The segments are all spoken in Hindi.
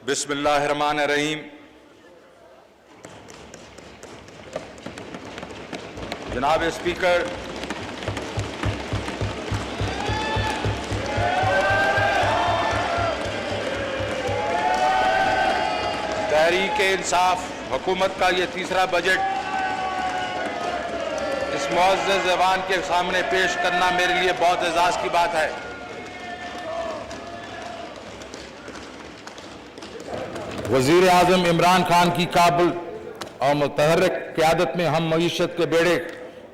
बिस्मिल्लाहिर्रहमानिर्रहीम। जनाब स्पीकर, तहरीक-ए-इंसाफ हुकूमत का ये तीसरा बजट इस मुअज़्ज़ज़ ज़बान के सामने पेश करना मेरे लिए बहुत एजाज़ की बात है। वज़ीर आज़म इमरान खान की काबिल और मुतहर्रिक क़यादत में हम मईशत के बेड़े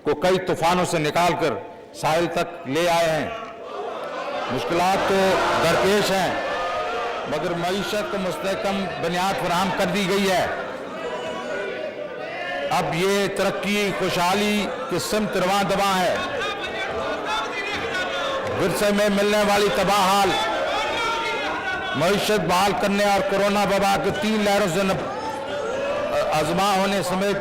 को कई तूफ़ानों से निकाल कर साहिल तक ले आए हैं। मुश्किलात तो दरपेश हैं, मगर मईशत को मुस्तहकम बुनियाद फराहम कर दी गई है। अब ये तरक्की खुशहाली की सिमत रवां दवां है। विरसे में मिलने वाली तबाह हाल, मईशत बहाल करने और कोरोना वबा के 3 लहरों से आजमा होने समेत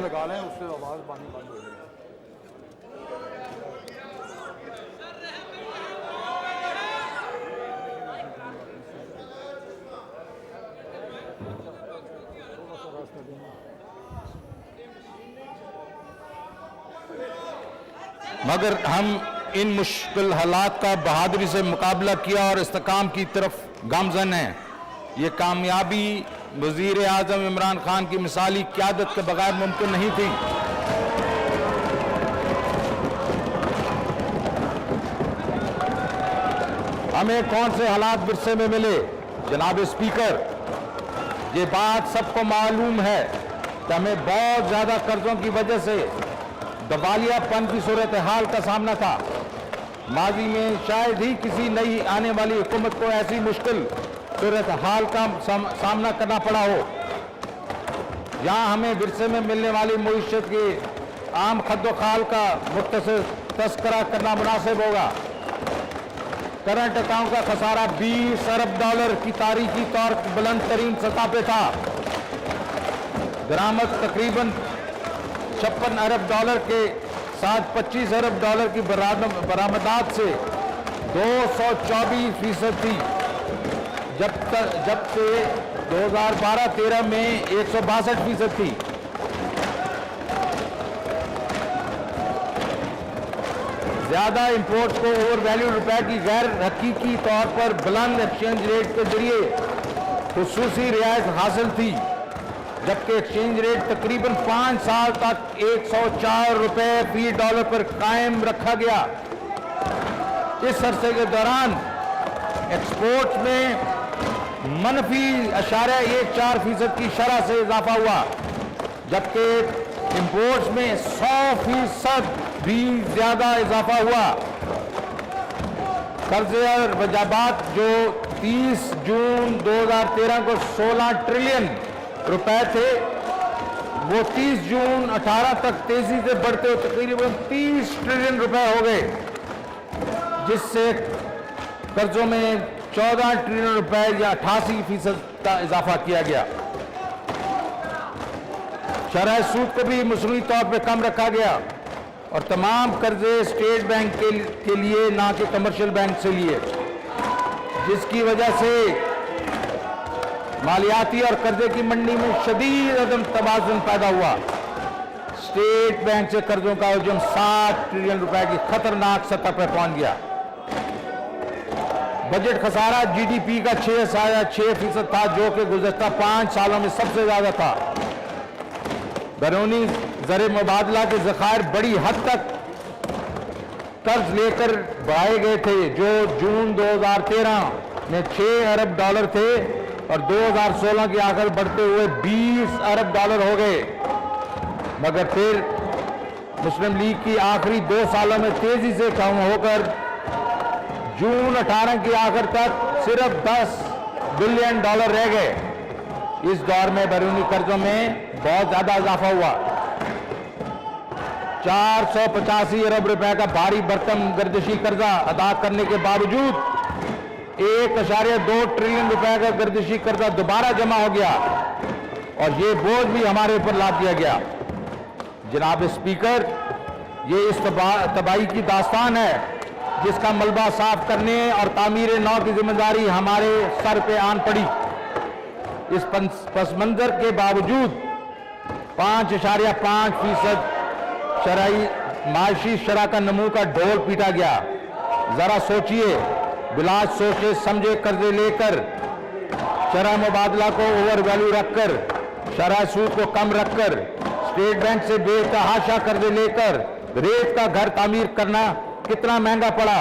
मगर हम इन मुश्किल हालात का बहादुरी से मुकाबला किया और इस्तेकाम की तरफ गामजन हैं। ये कामयाबी वज़ीर आज़म इमरान खान की मिसाली क़यादत के बगैर मुमकिन नहीं थी। हमें कौन से हालात विरसे में मिले? जनाब स्पीकर, ये बात सबको मालूम है कि हमें बहुत ज़्यादा कर्जों की वजह से दिवालियापन की सूरत हाल का सामना था। माजी में शायद ही किसी नई आने वाली हुकूमत को ऐसी मुश्किल सूरत हाल का सामना करना पड़ा हो। यहाँ हमें विरसे में मिलने वाली मईशत के आम खद्दोखाल का मुख्तसर तस्करा करना मुनासिब होगा। करंट अकाउंट का खसारा 20 अरब डॉलर की तारीखी तौर पर बुलंद तरीन सतह पे था। दरामद तकरीबन 56 अरब डॉलर के साथ 25 अरब डॉलर की बरामदात से 224% थी, जब से 2012-13 में 162% थी। ज्यादा इंपोर्ट को ओवर वैल्यू रुपए की गैर हकीकी तौर पर बुलंद एक्सचेंज रेट के जरिए खुसूसी रियायत हासिल थी, जबकि एक्सचेंज रेट तकरीबन 5 साल तक 104 रुपए फी डॉलर पर कायम रखा गया। इस अरसे के दौरान एक्सपोर्ट में -0.14% की शरह से इजाफा हुआ, जबकि इंपोर्ट्स में 100% भी ज्यादा इजाफा हुआ। कर्जे और वजाबात जो 30 जून 2013 को 16 ट्रिलियन रुपए थे, वो 30 जून 18 तक तेजी से बढ़ते हुए तकरीबन 30 ट्रिलियन रुपए हो गए, जिससे कर्जों में 14 ट्रिलियन रुपए या 88% का इजाफा किया गया। शरह सूद को भी मसनूई तौर पर कम रखा गया और तमाम कर्जे स्टेट बैंक के लिए ना कि कमर्शियल बैंक से लिए, जिसकी वजह से मालियाती और कर्जे की मंडी में शदीद अदम तवाज़ुन पैदा हुआ। स्टेट बैंक से कर्जों का हजम 7 ट्रिलियन रुपए की खतरनाक सतह पर पहुंच गया। बजट खसारा जीडीपी का 6.6% था, जो कि गुज़श्ता 5 सालों में सबसे ज्यादा था। बैरूनी ज़र मुबादला के ज़खायर बड़ी हद तक कर्ज लेकर बढ़ाए गए थे, जो जून 2013 में 6 अरब डॉलर थे और 2016 की आखिर बढ़ते हुए 20 अरब डॉलर हो गए। मगर फिर मुस्लिम लीग की आखिरी 2 सालों में तेजी से कम होकर जून 18 की आखिर तक सिर्फ 10 बिलियन डॉलर रह गए। इस दौर में बैरूनी कर्जों में बहुत ज्यादा इजाफा हुआ। 485 अरब रुपए का भारी भरकम गर्दिशी कर्जा अदा करने के बावजूद 1.2 ट्रिलियन रुपए का गर्दिशी कर्जा दोबारा जमा हो गया और ये बोझ भी हमारे ऊपर लाद दिया गया। जनाब स्पीकर, ये इस तबाही की दास्तान है जिसका मलबा साफ करने और तामीर नौ की जिम्मेदारी हमारे सर पे आन पड़ी। इस पस मंजर के बावजूद 5.5% माशी शरह का नमू का ढोल पीटा गया। जरा सोचिए, बिला सोचे समझे कर्जे लेकर, शरह मुबादला को ओवर वैल्यू रखकर, शरह सूद को कम रखकर, स्टेट बैंक से बेतहाशा कर्जे लेकर रेत का घर तामीर करना कितना महंगा पड़ा।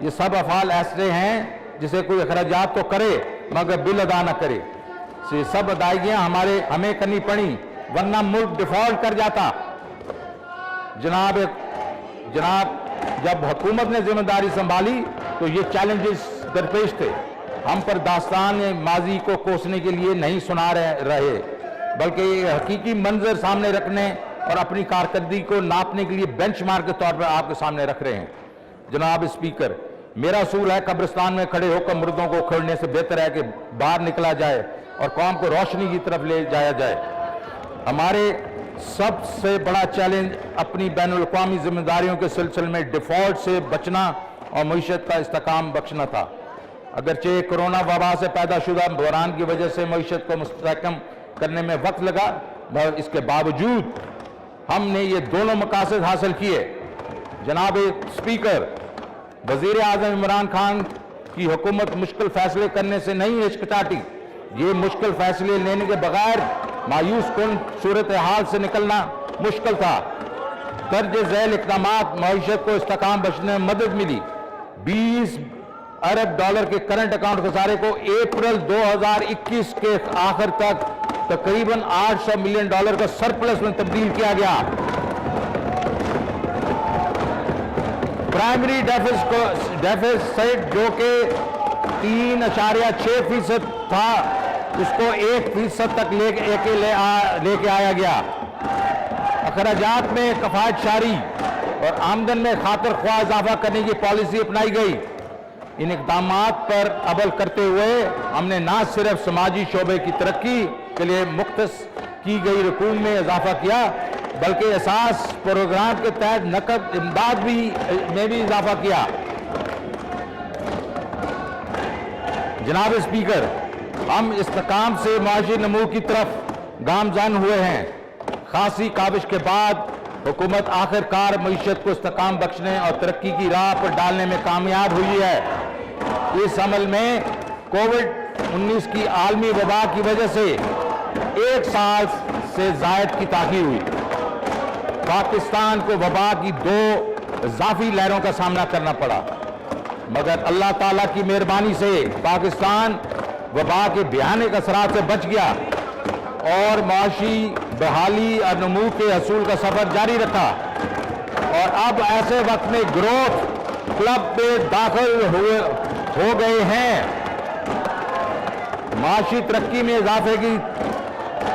ये सब अफाल ऐसे हैं जिसे कोई अखराजात तो करे मगर बिल अदा न करे। ये सब अदायगियां हमें करनी पड़ी, वरना मुल्क डिफॉल्ट कर जाता। जनाब जब हुकूमत ने जिम्मेदारी संभाली तो ये चैलेंजेस दरपेश थे। हम पर दास्तान माजी को कोसने के लिए नहीं सुना रहे, बल्कि हकीकी मंजर सामने रखने और अपनी कारकर्दगी को नापने के लिए बेंचमार्क के तौर पर आपके सामने रख रहे हैं। जनाब स्पीकर, मेरा असूल है कब्रिस्तान में खड़े होकर मुर्दों को खोलने से बेहतर है कि बाहर निकला जाए और कौम को रोशनी की तरफ ले जाया जाए। हमारे सबसे बड़ा चैलेंज अपनी बैनुल-अक़वामी जिम्मेदारियों के सिलसिले में डिफॉल्ट से बचना और मईशत का इस्तेकाम बख्शना था। अगरचे कोरोना वबा से पैदा शुदा बहरान की वजह से मईशत को मुस्तहकम करने में वक्त लगा, मगर इसके बावजूद हमने ये दोनों मकासद हासिल किए। जनाब स्पीकर, वजीर आज़म इमरान खान की हुकूमत मुश्किल फैसले करने से नहीं हिचकिचाती। ये मुश्किल फैसले लेने के बगैर मायूस कुन सूरत हाल से निकलना मुश्किल था। दर्ज झैल इक़दामात मईशत को इस्तेकाम बख्शने में मदद मिली। 20 अरब डॉलर के करंट अकाउंट खसारे को अप्रैल 2021 के आखिर तक तकरीबन 800 मिलियन डॉलर का सरप्लस में तब्दील किया गया। प्राइमरी डेफिसिट जो कि 3.6% था, उसको 1% तक लेके आया गया। अखराजात में कफायत शारी और आमदन में खातिर ख्वाह इजाफा करने की पॉलिसी अपनाई गई। इन इक़दामात पर अमल करते हुए हमने न सिर्फ समाजी शोबे की तरक्की के लिए मुख्तस की गई रकूम में इजाफा किया, बल्कि एहसास प्रोग्राम के तहत नकद इमदाद में भी इजाफा किया। जनाब स्पीकर, हम इस्तेकाम से माशी नमू की तरफ गामजान हुए हैं। खासी काबिश के बाद हुकूमत आखिरकार मईशत को इस्तेकाम बख्शने और तरक्की की राह पर डालने में कामयाब हुई है। इस अमल में कोविड-19 की आलमी वबा की वजह से 1 साल से जायद की ताख़ीर हुई। पाकिस्तान को वबा की 2 इज़ाफ़ी लहरों का सामना करना पड़ा, मगर अल्लाह ताला की मेहरबानी से पाकिस्तान वबा के भयानक असरात से बच गया और माशी बहाली और नमू के हसूल का सफर जारी रखा। और अब ऐसे वक्त में ग्रोथ क्लब में दाखिल हो गए हैं। माशी तरक्की में इजाफे की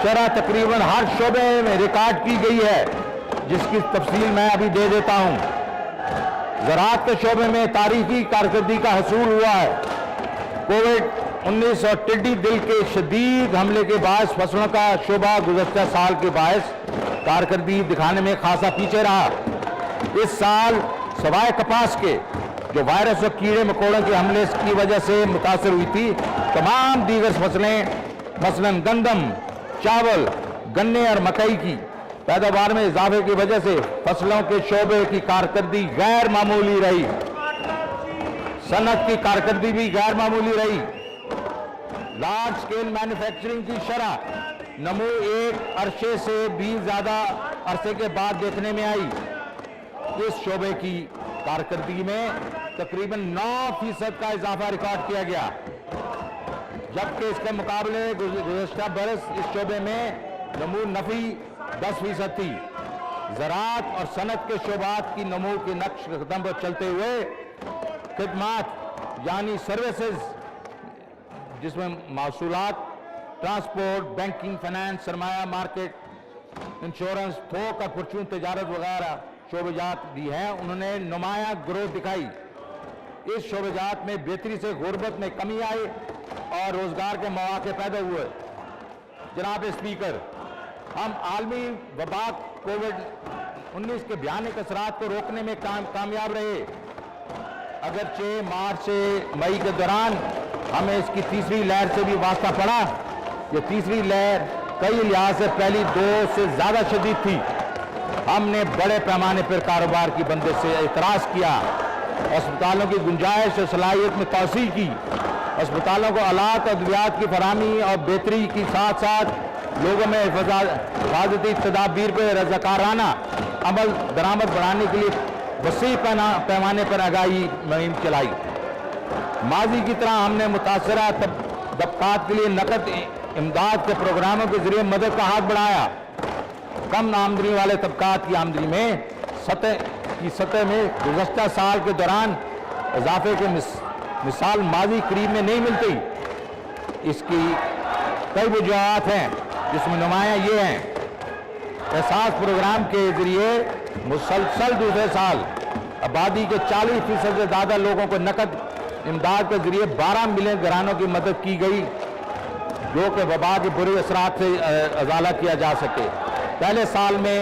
शरह तकरीबन हर शोबे में रिकॉर्ड की गई है, जिसकी तफसील मैं अभी दे देता हूं। ज़राअत के शोबे में तारीखी कारकर्दगी का हसूल हुआ है। कोविड-19 और टिड्डी दिल के शदीद हमले के बायस फसलों का शोबा गुज़श्ता साल के बायस कारकर्दगी दिखाने में खासा पीछे रहा। इस साल सवाए कपास के, जो वायरस और कीड़े मकोड़ों के हमले की वजह से मुतासर हुई थी, तमाम दीगर फसलें मसलन गंदम, चावल, गन्ने और मकई की पैदावार में इजाफे की वजह से फसलों के शोबे की कारकर्दगी गैर मामूली रही। सनत की कारकर्दगी भी गैर मामूली रही। लार्ज स्केल मैन्युफैक्चरिंग की शरह नमू एक अरसे से भी ज्यादा अरसे के बाद देखने में आई। इस शोबे की कारकर्दगी में तकरीबन 9% का इजाफा रिकॉर्ड किया गया, जबकि इसके मुकाबले गुज़श्ता बरस इस शोबे में नमू नफी 10% थी। ज़राअत और सनत के शोबात की नमू के नक्श कदम पर चलते हुए खिदमात यानी सर्विसेज, जिसमें मासूलात, ट्रांसपोर्ट, बैंकिंग, फाइनेंस, सरमाया मार्केट, इंश्योरेंस, थोक और परचून तजारत वगैरह शोबेजात भी हैं, उन्होंने नुमाया ग्रोथ दिखाई। इस शोबेजात में बेहतरी से गुर्बत में कमी आई और रोजगार के मौके पैदा हुए। जनाब स्पीकर, हम आलमी वबा कोविड-19 के भयानक असरात को रोकने में कामयाब रहे। अगरचे मार्च से मई के दौरान हमें इसकी तीसरी लहर से भी वास्ता पड़ा, ये तीसरी लहर कई लिहाज से पहली दो से ज़्यादा शदीद थी। हमने बड़े पैमाने पर कारोबार की बंदिश से एतराज़ किया, अस्पतालों की गुंजाइश और सलाहियत में तोसी की, अस्पतालों को आलात अद्वियात की फराहमी और बेहतरी के साथ साथ लोगों में हिफाजती तदाबीर पर रज़ाकाराना अमल दरामद बढ़ाने के लिए वसी पैमाने पर आगाही मुहिम चलाई। माजी की तरह हमने मुतासरा तबकात के लिए नकद इमदाद के प्रोग्रामों के जरिए मदद का हाथ बढ़ाया। कम आमदनी वाले तबकात की आमदनी में सतह में गुज़श्ता साल के दौरान इजाफे की मिसाल माजी करीब में नहीं मिलती। इसकी कई वजूहात हैं, जिसमें नुमायाँ ये हैं। एहसास प्रोग्राम के जरिए मुसलसल दूसरे साल आबादी के 40% से ज़्यादा लोगों को नकद इमदाद के जरिए 12 मिलियन घरानों की मदद की गई, जो कि वबा के बुरे असरात से अजाला किया जा सके। पहले साल में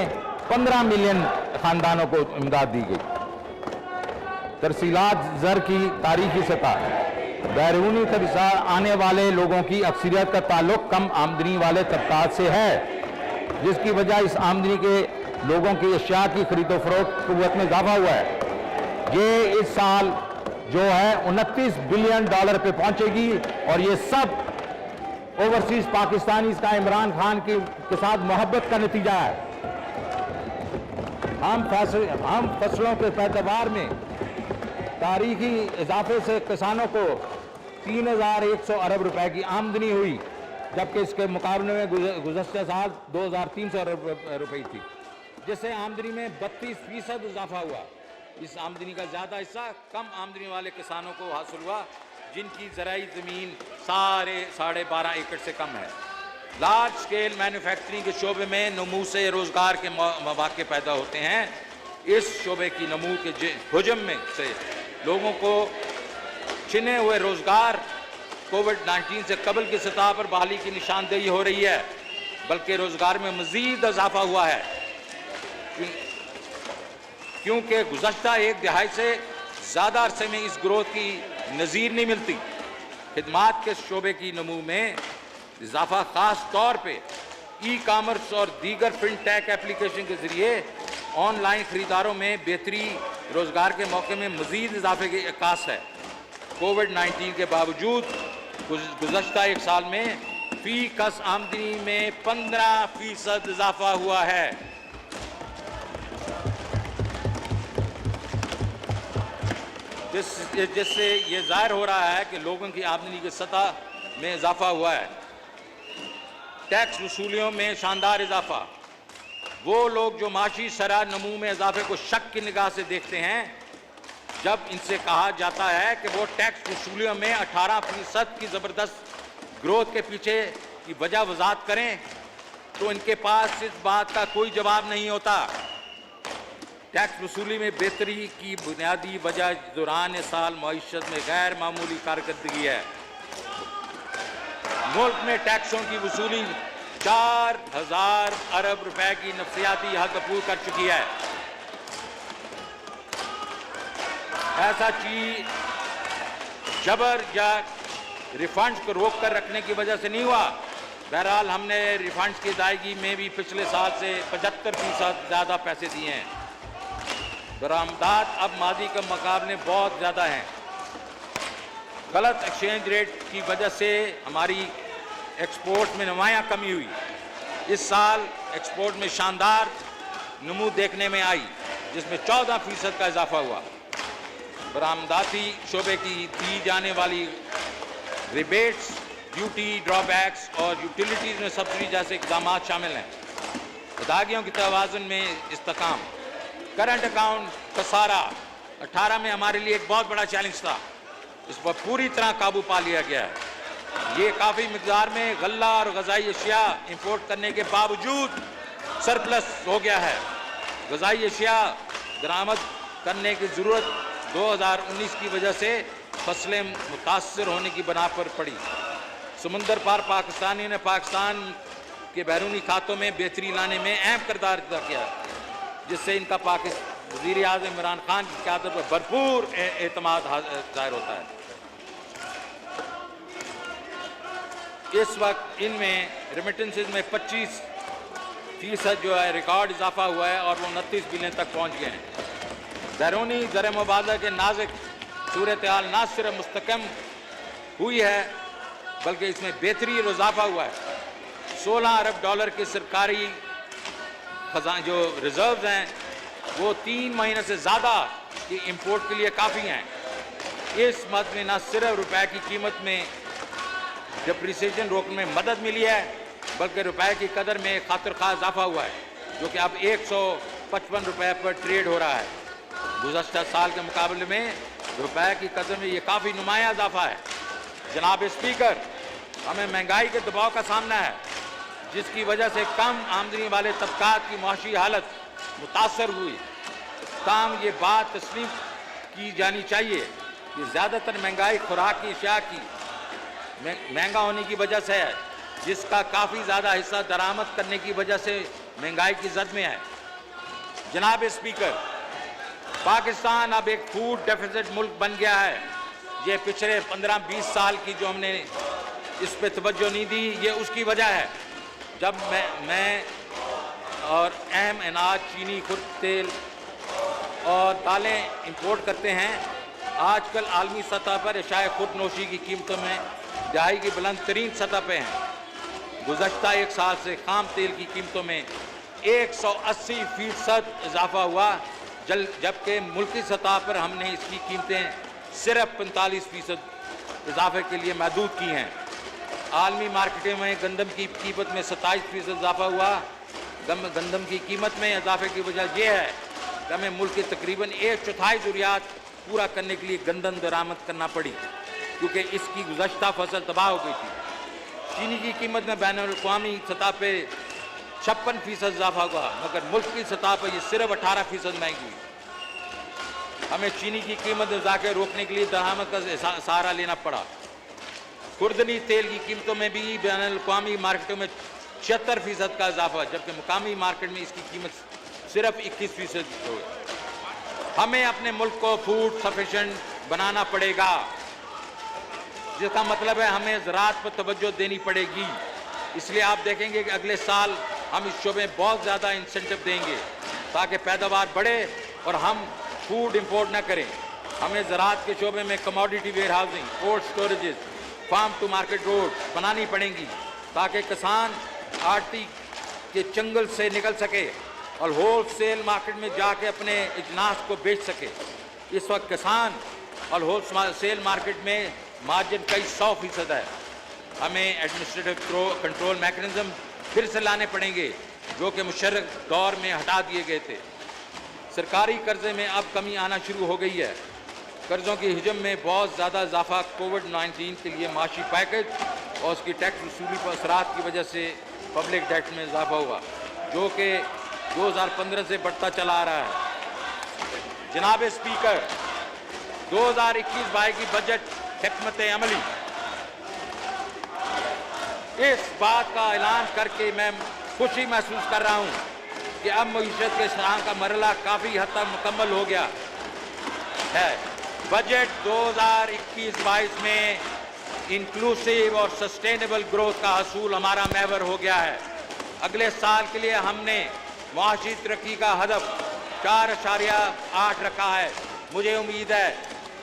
15 मिलियन ख़ानदानों को इमदाद दी गई। तरसीलात ज़र की तारीखी सतह बैरूनी तबका आने वाले लोगों की अक्सरियत का ताल्लुक कम आमदनी वाले तबकात से है, जिसकी वजह इस आमदनी के लोगों की अशिया की खरीदो फरोख्त क़ुव्वत में इजाफा हुआ है। ये इस साल जो है $29 बिलियन पे पहुंचेगी और ये सब ओवरसीज पाकिस्तानी का इमरान खान के साथ मोहब्बत का नतीजा है। हम फसलों के पैदावार में तारीखी इजाफे से किसानों को 3,100 अरब रुपए की आमदनी हुई, जबकि इसके मुकाबले में गुज़श्ता साल 2,300 अरब रुपए थी, जिससे आमदनी में 32% इजाफा हुआ। इस आमदनी का ज़्यादा हिस्सा कम आमदनी वाले किसानों को हासिल हुआ, जिनकी ज़राई ज़मीन 12.5 एकड़ से कम है। लार्ज स्केल मैन्युफैक्चरिंग के शोबे में नमू से रोज़गार के मौके पैदा होते हैं। इस शोबे की नमू के हुजम में से लोगों को छिने हुए रोज़गार कोविड-19 से कबल की सतह पर बहाली की निशानदेही हो रही है, बल्कि रोज़गार में मज़ीद इजाफा हुआ है, क्योंकि गुज़श्ता एक दिहाई से ज़्यादा अरसे में इस ग्रोथ की नज़ीर नहीं मिलती। खिदमात के शोबे की नमू में इजाफा ख़ास तौर पे ई कामर्स और दीगर फिनटेक एप्लीकेशन के ज़रिए ऑनलाइन ख़रीदारों में बेहतरी रोज़गार के मौके में मज़ीद इजाफे की अक्कास है। कोविड-19 के बावजूद गुज़श्ता एक साल में फ़ी कस आमदनी में 15% इजाफा हुआ है। जिससे ये ज़ाहिर हो रहा है कि लोगों की आमदनी की सतह में इजाफा हुआ है। टैक्स वसूलियों में शानदार इजाफा। वो लोग जो माशी शरह नमू में इजाफे को शक की निगाह से देखते हैं, जब इनसे कहा जाता है कि वो टैक्स वसूलियों में 18% की ज़बरदस्त ग्रोथ के पीछे की वजह वजाहत करें, तो इनके पास इस बात का कोई जवाब नहीं होता। टैक्स वसूली में बेहतरी की बुनियादी वजह दौरान साल मईशत में गैर मामूली कारकर्दगी है। मुल्क में टैक्सों की वसूली 4,000 अरब रुपए की नफसियाती हद पूरी कर चुकी है। ऐसा चीज जबर या रिफंड्स को रोक कर रखने की वजह से नहीं हुआ। बहरहाल हमने रिफंड्स की अदायगी में भी पिछले साल से 75% ज़्यादा पैसे दिए हैं। बरामदात अब मादी के मुकाबले बहुत ज़्यादा हैं। गलत एक्सचेंज रेट की वजह से हमारी एक्सपोर्ट में नुमायाँ कमी हुई। इस साल एक्सपोर्ट में शानदार नमू देखने में आई, जिसमें 14% का इजाफा हुआ। बरामदाती शोबे की दी जाने वाली रिबेट्स, ड्यूटी ड्रॉबैक्स और यूटिलिटीज़ में सब्सिडी जैसे इक़दाम शामिल हैं। अदायगियों की तवाज़ुन में इस्तेकाम। करंट अकाउंट खसारा 18 में हमारे लिए एक बहुत बड़ा चैलेंज था। इस पर पूरी तरह काबू पा लिया गया है। ये काफ़ी मिकदार में गल्ला और ग़ज़ाई अशिया इंपोर्ट करने के बावजूद सरप्लस हो गया है। ग़ज़ाई अशिया दरामद करने की ज़रूरत 2019 की वजह से फसलें मुतासर होने की बना पर पड़ी। समुंदर पार पाकिस्तानियों ने पाकिस्तान के बैरूनी खातों में बेहतरी लाने में अहम किरदार अदा किया, जिससे इनका वज़ीर आज़म इमरान खान की क़यादत पर भरपूर एतमाद ज़ाहिर होता है। इस वक्त इनमें रेमिटेंसेज में 25% जो है रिकॉर्ड इजाफा हुआ है और वो 29 बिलियन तक पहुंच गए हैं। बैरूनी ज़र मुबादला के नाजुक सूरत हाल न सिर्फ मुस्तकम हुई है बल्कि इसमें बेहतरी और इजाफा हुआ है। 16 अरब डॉलर के सरकारी खजाना जो रिजर्व्स हैं वो 3 महीने से ज़्यादा की इंपोर्ट के लिए काफ़ी हैं। इस मद में न सिर्फ रुपए की कीमत में डिप्रिसिएशन रोकने में मदद मिली है बल्कि रुपए की कदर में खातिर खा इजाफा हुआ है, जो कि अब 155 रुपए पर ट्रेड हो रहा है। गुज़श्ता साल के मुकाबले में रुपए की कदर में ये काफ़ी नुमाया इजाफा है। जनाब स्पीकर, हमें महंगाई के दबाव का सामना है जिसकी वजह से कम आमदनी वाले तबकात की माशी हालत मुतासर हुई। ताहम ये बात तस्लीम की जानी चाहिए कि ज़्यादातर महंगाई खुराक की अशिया की महंगा होने की वजह से है, जिसका काफ़ी ज़्यादा हिस्सा दरामद करने की वजह से महंगाई की जद में है। जनाब स्पीकर, पाकिस्तान अब एक फूड डेफिसिट मुल्क बन गया है। ये पिछले 15-20 साल की जो हमने इस पे तवज्जो नहीं दी, ये उसकी वजह है। जब मैं और अहम अनाज, चीनी, खुर्द तेल और दालें इंपोर्ट करते हैं, आजकल आलमी सतह पर एशाए खुद नोशी की कीमतों में दहाई की बुलंद तरीन सतह पे हैं। गुज़श्ता एक साल से खाम तेल की कीमतों में 180% इजाफा हुआ, जबकि मुल्की सतह पर हमने इसकी कीमतें सिर्फ 45% इजाफे के लिए महदूद की हैं। आलमी मार्केटों में गंदम की कीमत में 27% इजाफा हुआ। गंदम की कीमत में इजाफे की वजह यह है कि हमें मुल्क के तकरीबन 1/4 ज़रूरियात पूरा करने के लिए गंदम दरामद करना पड़ी, क्योंकि इसकी गुज़श्ता फसल तबाह हो गई थी। चीनी की कीमत में बैनुल-अक़वामी सतह पे 56% इजाफा हुआ, मगर मुल्क की सतह पर यह सिर्फ 18% महंगी हुई। हमें चीनी की कीमत इजाफे रोकने के लिए दरामद का सहारा लेना पड़ा। खुर्दनी तेल की कीमतों में भी बैनुल-अक़वामी मार्केटों में 76% का इजाफा, जबकि मुकामी मार्केट में इसकी कीमत सिर्फ 21% हो गई। हमें अपने मुल्क को फूड सफिशेंट बनाना पड़ेगा, जिसका मतलब है हमें ज़राअत पर तवज्जो देनी पड़ेगी। इसलिए आप देखेंगे कि अगले साल हम इस शोबे में बहुत ज़्यादा इंसेंटिव देंगे ताकि पैदावार बढ़े और हम फूड इंपोर्ट न करें। हमें ज़राअत के शोबे में commodity warehousing, cold storages, farm to market road बनानी पड़ेंगी ताकि किसान आड़ती के चंगल से निकल सके और होल सेल मार्केट में जाके अपने इजनास को बेच सके। इस वक्त किसान और होल सेल मार्केट में मार्जिन कई 100% है। हमें एडमिनिस्ट्रेटिव कंट्रोल मैकेनिज्म फिर से लाने पड़ेंगे, जो कि मुशर्रफ दौर में हटा दिए गए थे। सरकारी कर्जे में अब कमी आना शुरू हो गई है। कर्ज़ों की हिजम में बहुत ज़्यादा इजाफा कोविड-19 के लिए माशी पैकेज और उसकी टैक्स वसूली पर असरात की वजह से पब्लिक डेट में इजाफा हुआ, जो कि 2015 से बढ़ता चला आ रहा है। जनाब स्पीकर, 2021-22 की बजट हिकमत अमली इस बात का ऐलान करके मैं खुशी महसूस कर रहा हूँ कि अब मईशत के शरह का मरला काफ़ी हद तक मुकम्मल हो गया है। बजट 2021-22 में इंक्लूसिव और सस्टेनेबल ग्रोथ का हसूल हमारा महवर हो गया है। अगले साल के लिए हमने मुआशी तरक्की का हदफ 4.8 रखा है। मुझे उम्मीद है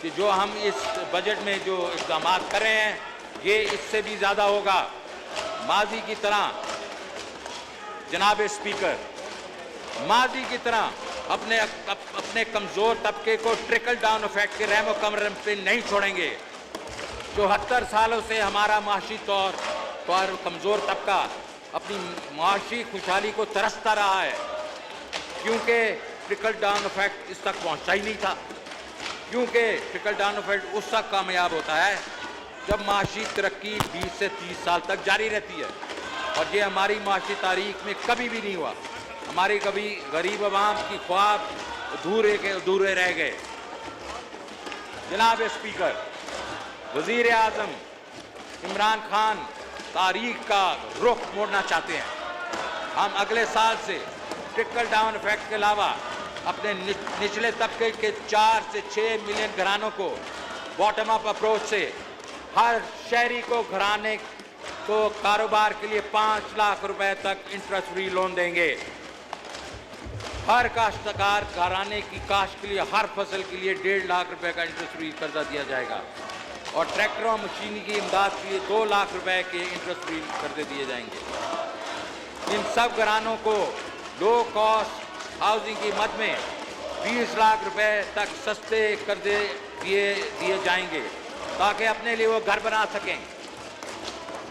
कि जो हम इस बजट में जो इक़दाम कर रहे हैं ये इससे भी ज़्यादा होगा। माजी की तरह जनाब स्पीकर, माजी की तरह अपने कमज़ोर तबके को ट्रिकल डाउन इफेक्ट के रहम कमर पे नहीं छोड़ेंगे। 74 सालों से हमारा माशी तौर पर कमज़ोर तबका अपनी माशी खुशहाली को तरसता रहा है, क्योंकि ट्रिकल डाउन इफेक्ट इस तक पहुंचा ही नहीं था। क्योंकि ट्रिकल डाउन इफेक्ट उस तक कामयाब होता है जब माशी तरक्की 20 से 30 साल तक जारी रहती है, और ये हमारी माशी तारीख में कभी भी नहीं हुआ। हमारी कभी गरीब आवाम की ख्वाब अधूरे रह गए। जनाब स्पीकर, वज़ीर आज़म इमरान खान तारीख का रुख मोड़ना चाहते हैं। हम अगले साल से ट्रिकल डाउन इफेक्ट के अलावा अपने निचले तबके के 4 से 6 मिलियन घरानों को बॉटम अप अप्रोच से हर शहरी को घराने तो कारोबार के लिए 5 लाख रुपए तक इंटरेस्ट फ्री लोन देंगे। हर काश्तकार घराने की काश्त के लिए हर फसल के लिए 1.5 लाख रुपए का इंटरेस्ट फ्री कर्जा दिया जाएगा और ट्रैक्टरों और मशीनरी की इमदाद के लिए 2 लाख रुपए के इंटरेस्ट फ्री कर्जे दिए जाएंगे। इन सब घरानों को लो कॉस्ट हाउसिंग की मद में 20 लाख रुपए तक सस्ते कर्जे दिए जाएंगे ताकि अपने लिए वो घर बना सकें।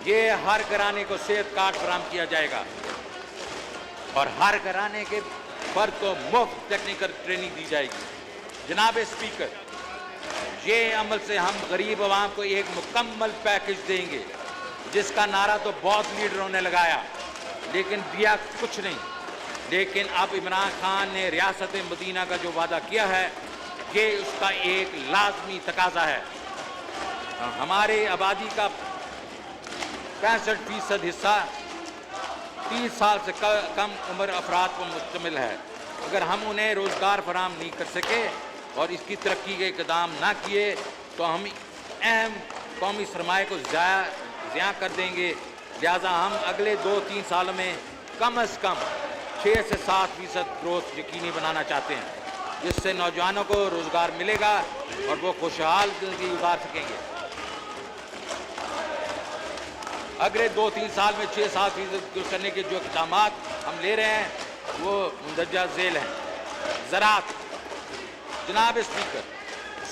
ये हर घराने को सेहत कार्ड फराहम किया जाएगा और हर घराने के पर तो मुफ्त टेक्निकल ट्रेनिंग दी जाएगी। जनाब स्पीकर, ये अमल से हम गरीब आवाम को एक मुकम्मल पैकेज देंगे जिसका नारा तो बहुत लीडरों ने लगाया लेकिन दिया कुछ नहीं। लेकिन अब इमरान खान ने रियासत मदीना का जो वादा किया है ये उसका एक लाजमी तकाजा है। हमारे आबादी का 65% हिस्सा 30 साल से कम उम्र अफराद पर मुश्तमिल है। अगर हम उन्हें रोज़गार फराहम नहीं कर सके और इसकी तरक्की के इक़दाम ना किए तो हम अहम कौमी सरमाए को ज़ाया कर देंगे। लिहाजा हम अगले 2-3 साल में कम से कम 6 से 7% ग्रोथ यकीनी बनाना चाहते हैं जिससे नौजवानों को रोज़गार मिलेगा और वो खुशहाल ज़िंदगी गुजार सकेंगे। अगले 2-3 साल में 6-7% करने के जो इक़दाम हम ले रहे हैं वो मुंदरजा झेल हैं। ज़राअत, जनाब स्पीकर,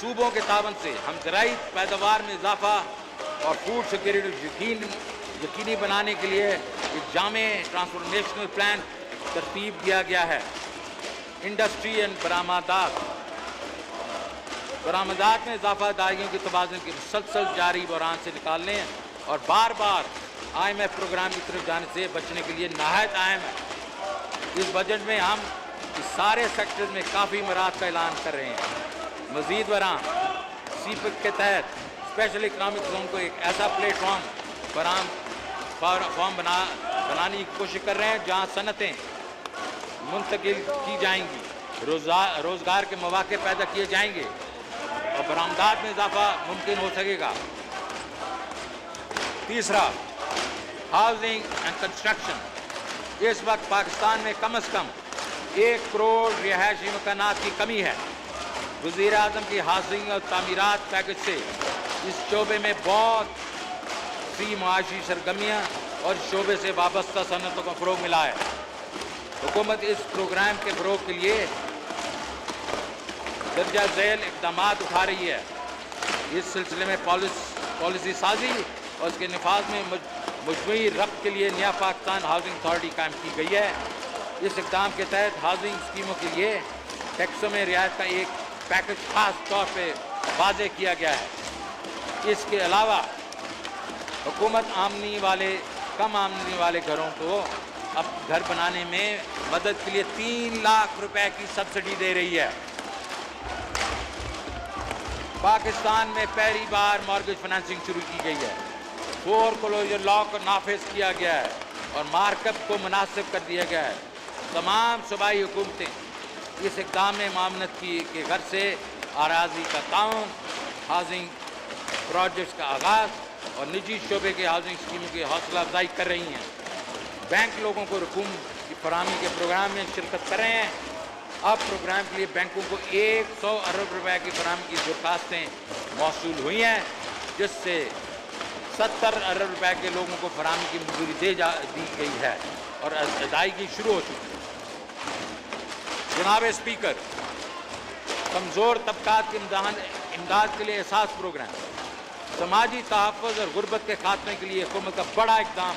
सूबों के ताबन से हम ज़राई पैदावार में इजाफा और फूड सिक्योरिटी यकीनी बनाने के लिए एक जामे ट्रांसफॉर्मेशनल प्लान तरतीब दिया गया है। इंडस्ट्री एंड बरामदात में इजाफा अदायगियों के तबादले के मुसलसल जारी बहरान से निकालने और बार बार IMF प्रोग्राम की तरफ जाने से बचने के लिए नहायत अहम है। इस बजट में हम इस सारे सेक्टर में काफ़ी मराहत का ऐलान कर रहे हैं। मज़ीद बरां CPEC के तहत स्पेशल इकनॉमिक जोन को एक ऐसा प्लेटफॉर्म बनाने की कोशिश कर रहे हैं जहां सनतें मुंतकिल की जाएंगी, रोज़गार के मौके पैदा किए जाएंगे और बरामदात में इजाफा मुमकिन हो सकेगा। तीसरा, हाउसिंग एंड कंस्ट्रक्शन। इस वक्त पाकिस्तान में कम से कम 1 करोड़ रिहायशी मकानात की कमी है। वज़ीर आज़म की हाउसिंग और तामीरात पैकेज से इस शोबे में बहुत सी मुआशी सरगर्मियाँ और शोबे से वाबस्ता सनतों को फ़रोग़ मिला है। हुकूमत इस प्रोग्राम के फ़रोग़ के लिए दर्जा झेल इक़दाम उठा रही है। इस सिलसिले में पॉलिसी साजी और उसके निफाज में मजमूई रब्त के लिए नया पाकिस्तान हाउसिंग अथॉरिटी कायम की गई है। इस इक़दाम के तहत हाउसिंग स्कीमों के लिए टैक्सों में रियायत का एक पैकेज खास तौर पे वाज़े किया गया है। इसके अलावा हुकूमत कम आमदनी वाले घरों को अब घर बनाने में मदद के लिए 3 लाख रुपए की सब्सिडी दे रही है। पाकिस्तान में पहली बार मॉर्गेज फाइनेंसिंग शुरू की गई है। फोरक्लोजर लॉ को नाफिज किया गया है और मार्कअप को मुनासिब कर दिया गया है। तमाम सूबाई हुकूमतें इस इक़दाम में मामनत के घर से आराजी का ताउन, हाउसिंग प्रोजेक्ट्स का आगाज़ और निजी शोबे के हाउसिंग स्कीमों की हौसला अफजाई कर रही हैं। बैंक लोगों को रकूम की फराहमी के प्रोग्राम में शिरकत कर रहे हैं। अब प्रोग्राम के लिए बैंकों को 100 अरब रुपए की फराहमी की दरख्वास्तें मौसूल हुई हैं जिससे 70 अरब रुपए के लोगों को फराहमी की मंजूरी दी गई है और अदायगी शुरू हो चुकी है। जनाब स्पीकर, कमज़ोर तबकात की इमदाद के लिए एहसास प्रोग्राम, समाजी तहफ़्फ़ुज़ और गुर्बत के खात्मे के लिए हुकूमत का बड़ा इक़दाम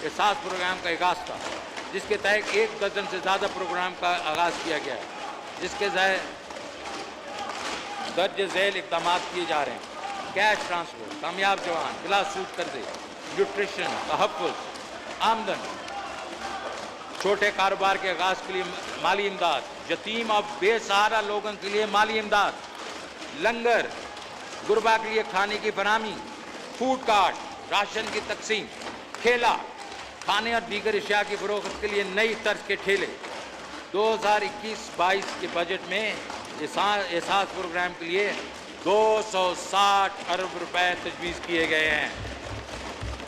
एहसास प्रोग्राम का आगाज़ था जिसके तहत 1 दर्जन से ज़्यादा प्रोग्राम का आगाज़ किया गया है जिसके दर्ज झेल इक़दाम किए जा रहे हैं। कैश ट्रांसफर, कामयाब जवान, बिला सूद कर्जे, न्यूट्रिशन, तहफ़्फ़ुज़, आमदन, छोटे कारोबार के आगाज़ के लिए माली इमदाद, यतीम और बेसहारा लोगों के लिए माली इमदाद, लंगर, गुरबा के लिए खाने की फराहमी, फूड कार्ट, राशन की तकसीम, ठेला, खाने और दीगर अशिया की फरोख्त के लिए नई तर्ज के ठेले। 2021-22 के बजट में एहसास प्रोग्राम के लिए 260 अरब रुपए तजवीज़ किए गए हैं।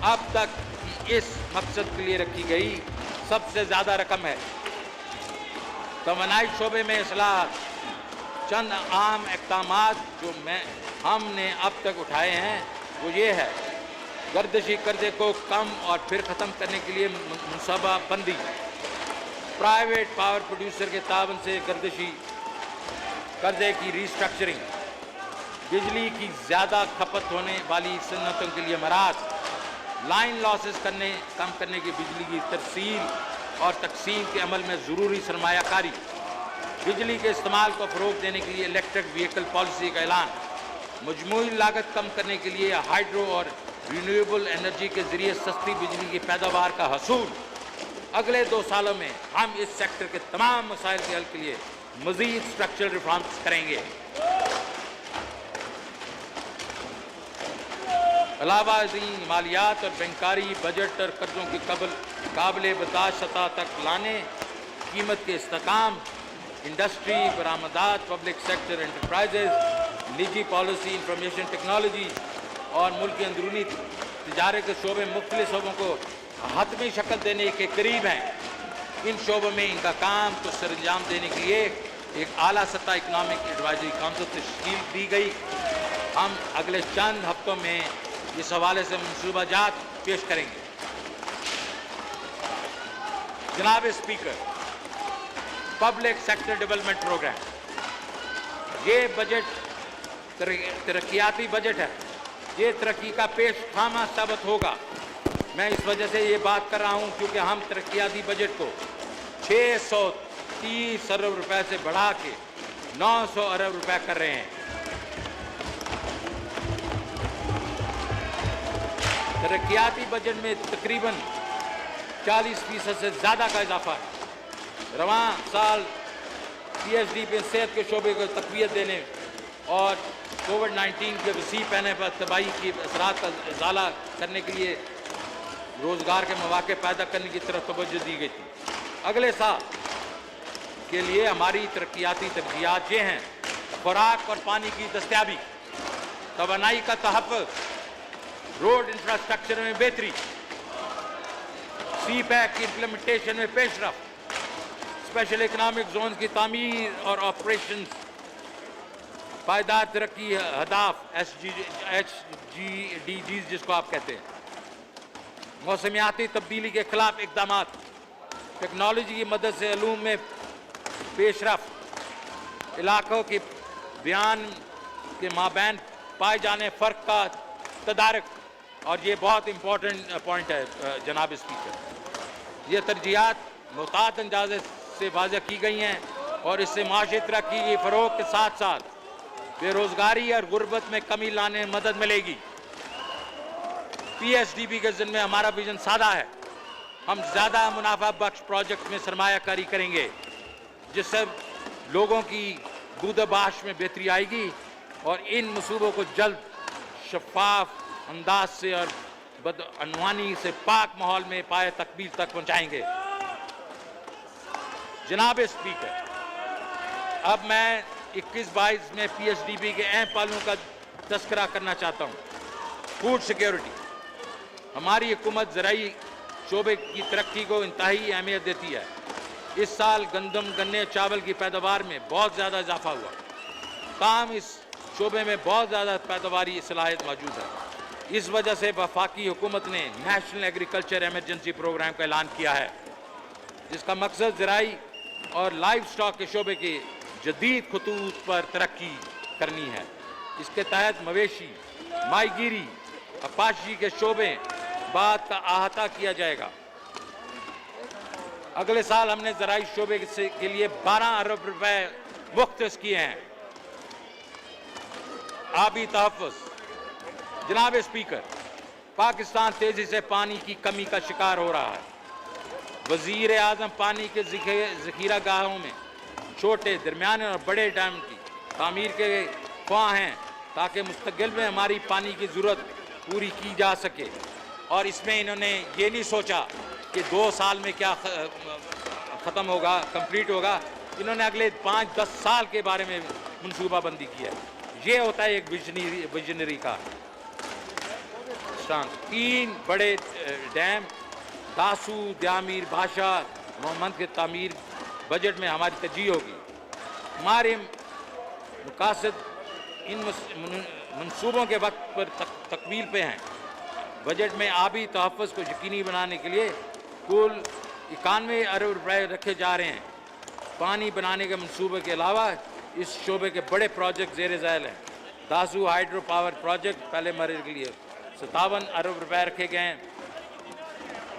अब तक की इस मकसद के लिए रखी गई सबसे ज़्यादा रकम है। तवानाई शोबे में इसलाह चंद आम इक़दामात जो हमने अब तक उठाए हैं वो ये है: गर्दिशी कर्जे को कम और फिर ख़त्म करने के लिए मनसूबा बंदी, प्राइवेट पावर प्रोड्यूसर के ताबन से गर्दिशी कर्जे की रिस्ट्रक्चरिंग, बिजली की ज़्यादा खपत होने वाली सन्नतों के लिए मराहत, लाइन लॉसेस कम करने की बिजली की तरसील और तकसीम के अमल में ज़रूरी सरमायाकारी, बिजली के इस्तेमाल को फ़रोग़ देने के लिए इलेक्ट्रिक व्हीकल पॉलिसी का ऐलान, मजमूई लागत कम करने के लिए हाइड्रो और रिन्यूएबल एनर्जी के ज़रिए सस्ती बिजली की पैदावार का हसूल। अगले 2 सालों में हम इस सेक्टर के तमाम मसाइल के हल के लिए मज़ीद स्ट्रक्चरल रिफॉर्म्स करेंगे। अलावा मालियात और बैंकारी बजट और कर्जों की काबिल बर्दाश्त सतह तक लाने, कीमत के इस्तेहकाम, इंडस्ट्री, बरामदात, पब्लिक सेक्टर एंटरप्राइजेज, निजी पॉलिसी, इंफॉर्मेशन टेक्नोलॉजी और मुल्क के अंदरूनी तिजारत के शोबे मुख्तलिफ शोबों को हतमी शक्ल देने के करीब हैं। इन शोबों में इनका काम को सरंजाम देने के लिए एक आला सतह इकनॉमिक एडवाइजरी काउंसिल तश्कील दी गई। हम अगले चंद हफ्तों में इस हवाले से मनसूबाजात पेश करेंगे। जनाब speaker, public sector development programme, ये बजट तरक्याती बजट है। ये तरक्की का पेश खामा साबित होगा। मैं इस वजह से ये बात कर रहा हूँ क्योंकि हम तरक्याती बजट को 630 अरब रुपए से बढ़ा के 900 अरब रुपए कर रहे हैं। तरक्याती बजट में तकरीबन 40% से ज़्यादा का इजाफा है। रवां साल PhD पे सेहत के शोबे को तक़वियत देने और कोविड-19 के वसी पैने पर तबाही की असरात का इज़ाला करने के लिए रोज़गार के मौके पैदा करने की तरफ तवज्जो दी गई थी। अगले साल के लिए हमारी तरक्याती तरजीहात ये हैं: खुराक और पानी की दस्तयाबी, तवानाई का तहफ़्फ़ुज़, रोड इंफ्रास्ट्रक्चर में बेहतरी, CPEC की इम्प्लीमेंटेशन में पेशरफ, स्पेशल इकनॉमिक जोन की तामीर और ऑपरेशन, पायदार तरक्की हदाफ SDGs जिसको आप कहते हैं, मौसमियाती तब्दीली के खिलाफ इक़दामात, टेक्नोलॉजी की मदद से इल्म में पेशरफ, इलाकों के बयान के माबैन पाए जाने फ़र्क का तदारक। और ये बहुत इम्पोर्टेंट पॉइंट है जनाब स्पीकर। ये तरजीहात मुताद अंदाज़े से वाज़ह की गई हैं और इससे माशी तरक्की की फ़रोग़ के साथ साथ बेरोज़गारी और गुर्बत में कमी लाने में मदद मिलेगी। PSDB के ज़िम्मे हमारा विजन सादा है। हम ज़्यादा मुनाफा बख्श प्रोजेक्ट में सरमायाकारी करेंगे जिससे लोगों की बूद-बाश में बेहतरी आएगी और इन मंसूबों को जल्द शफाफ अंदाज से और बदअनवानी से पाक माहौल में पाए तकमील तक पहुँचाएंगे। जनाब स्पीकर, अब मैं 21-22 में PSDB के अहम पहलुओं का तस्करा करना चाहता हूँ। फूड सिक्योरिटी, हमारी हुकूमत ज़राई शोबे की तरक्की को इंतहाई अहमियत देती है। इस साल गंदम, गन्ने, चावल की पैदावार में बहुत ज़्यादा इजाफा हुआ। ताहम इस शोबे में बहुत ज़्यादा पैदावारी सलाहियत मौजूद है। इस वजह से वफाकी हुकूमत ने नेशनल एग्रीकल्चर एमरजेंसी प्रोग्राम का ऐलान किया है जिसका मकसद ज़राई और लाइव स्टॉक के शोबे के जदीद खतूत पर तरक्की करनी है। इसके तहत मवेशी, माहीगीरी, अपाशी के शोबे बात का अहाता किया जाएगा। अगले साल हमने ज़राई शोबे के लिए 12 अरब रुपए मुख्तस किए हैं। आबी तहफ़्फ़ुज़, जनाब स्पीकर, पाकिस्तान तेज़ी से पानी की कमी का शिकार हो रहा है। वज़ीर आज़म पानी के ज़ख़ीरा गाहों में छोटे, दरमियाने और बड़े डैम की तामीर के ख्वाह हैं ताकि मुस्तक़बिल में हमारी पानी की ज़रूरत पूरी की जा सके। और इसमें इन्होंने ये नहीं सोचा कि 2 साल में क्या ख़त्म होगा, कंप्लीट होगा। इन्होंने अगले 5-10 साल के बारे में मनसूबाबंदी की है। ये होता है एक विजनरी का। 3 बड़े डैम, दासू, द्यामीर, भाषा, मोहम्मद के तामीर बजट में हमारी तरजीह होगी। हमारे मकासद इन मंसूबों के वक्त पर तकमील पे हैं। बजट में आबी तहफ़्फ़ुज़ को यकीनी बनाने के लिए कुल 91 अरब रुपए रखे जा रहे हैं। पानी बनाने के मंसूबे के अलावा इस शोबे के बड़े प्रोजेक्ट ज़ेर ज़ैल हैं। दासू हाइड्रो पावर प्रोजेक्ट पहले मरहले के लिए 57 अरब रुपए रखे गए हैं।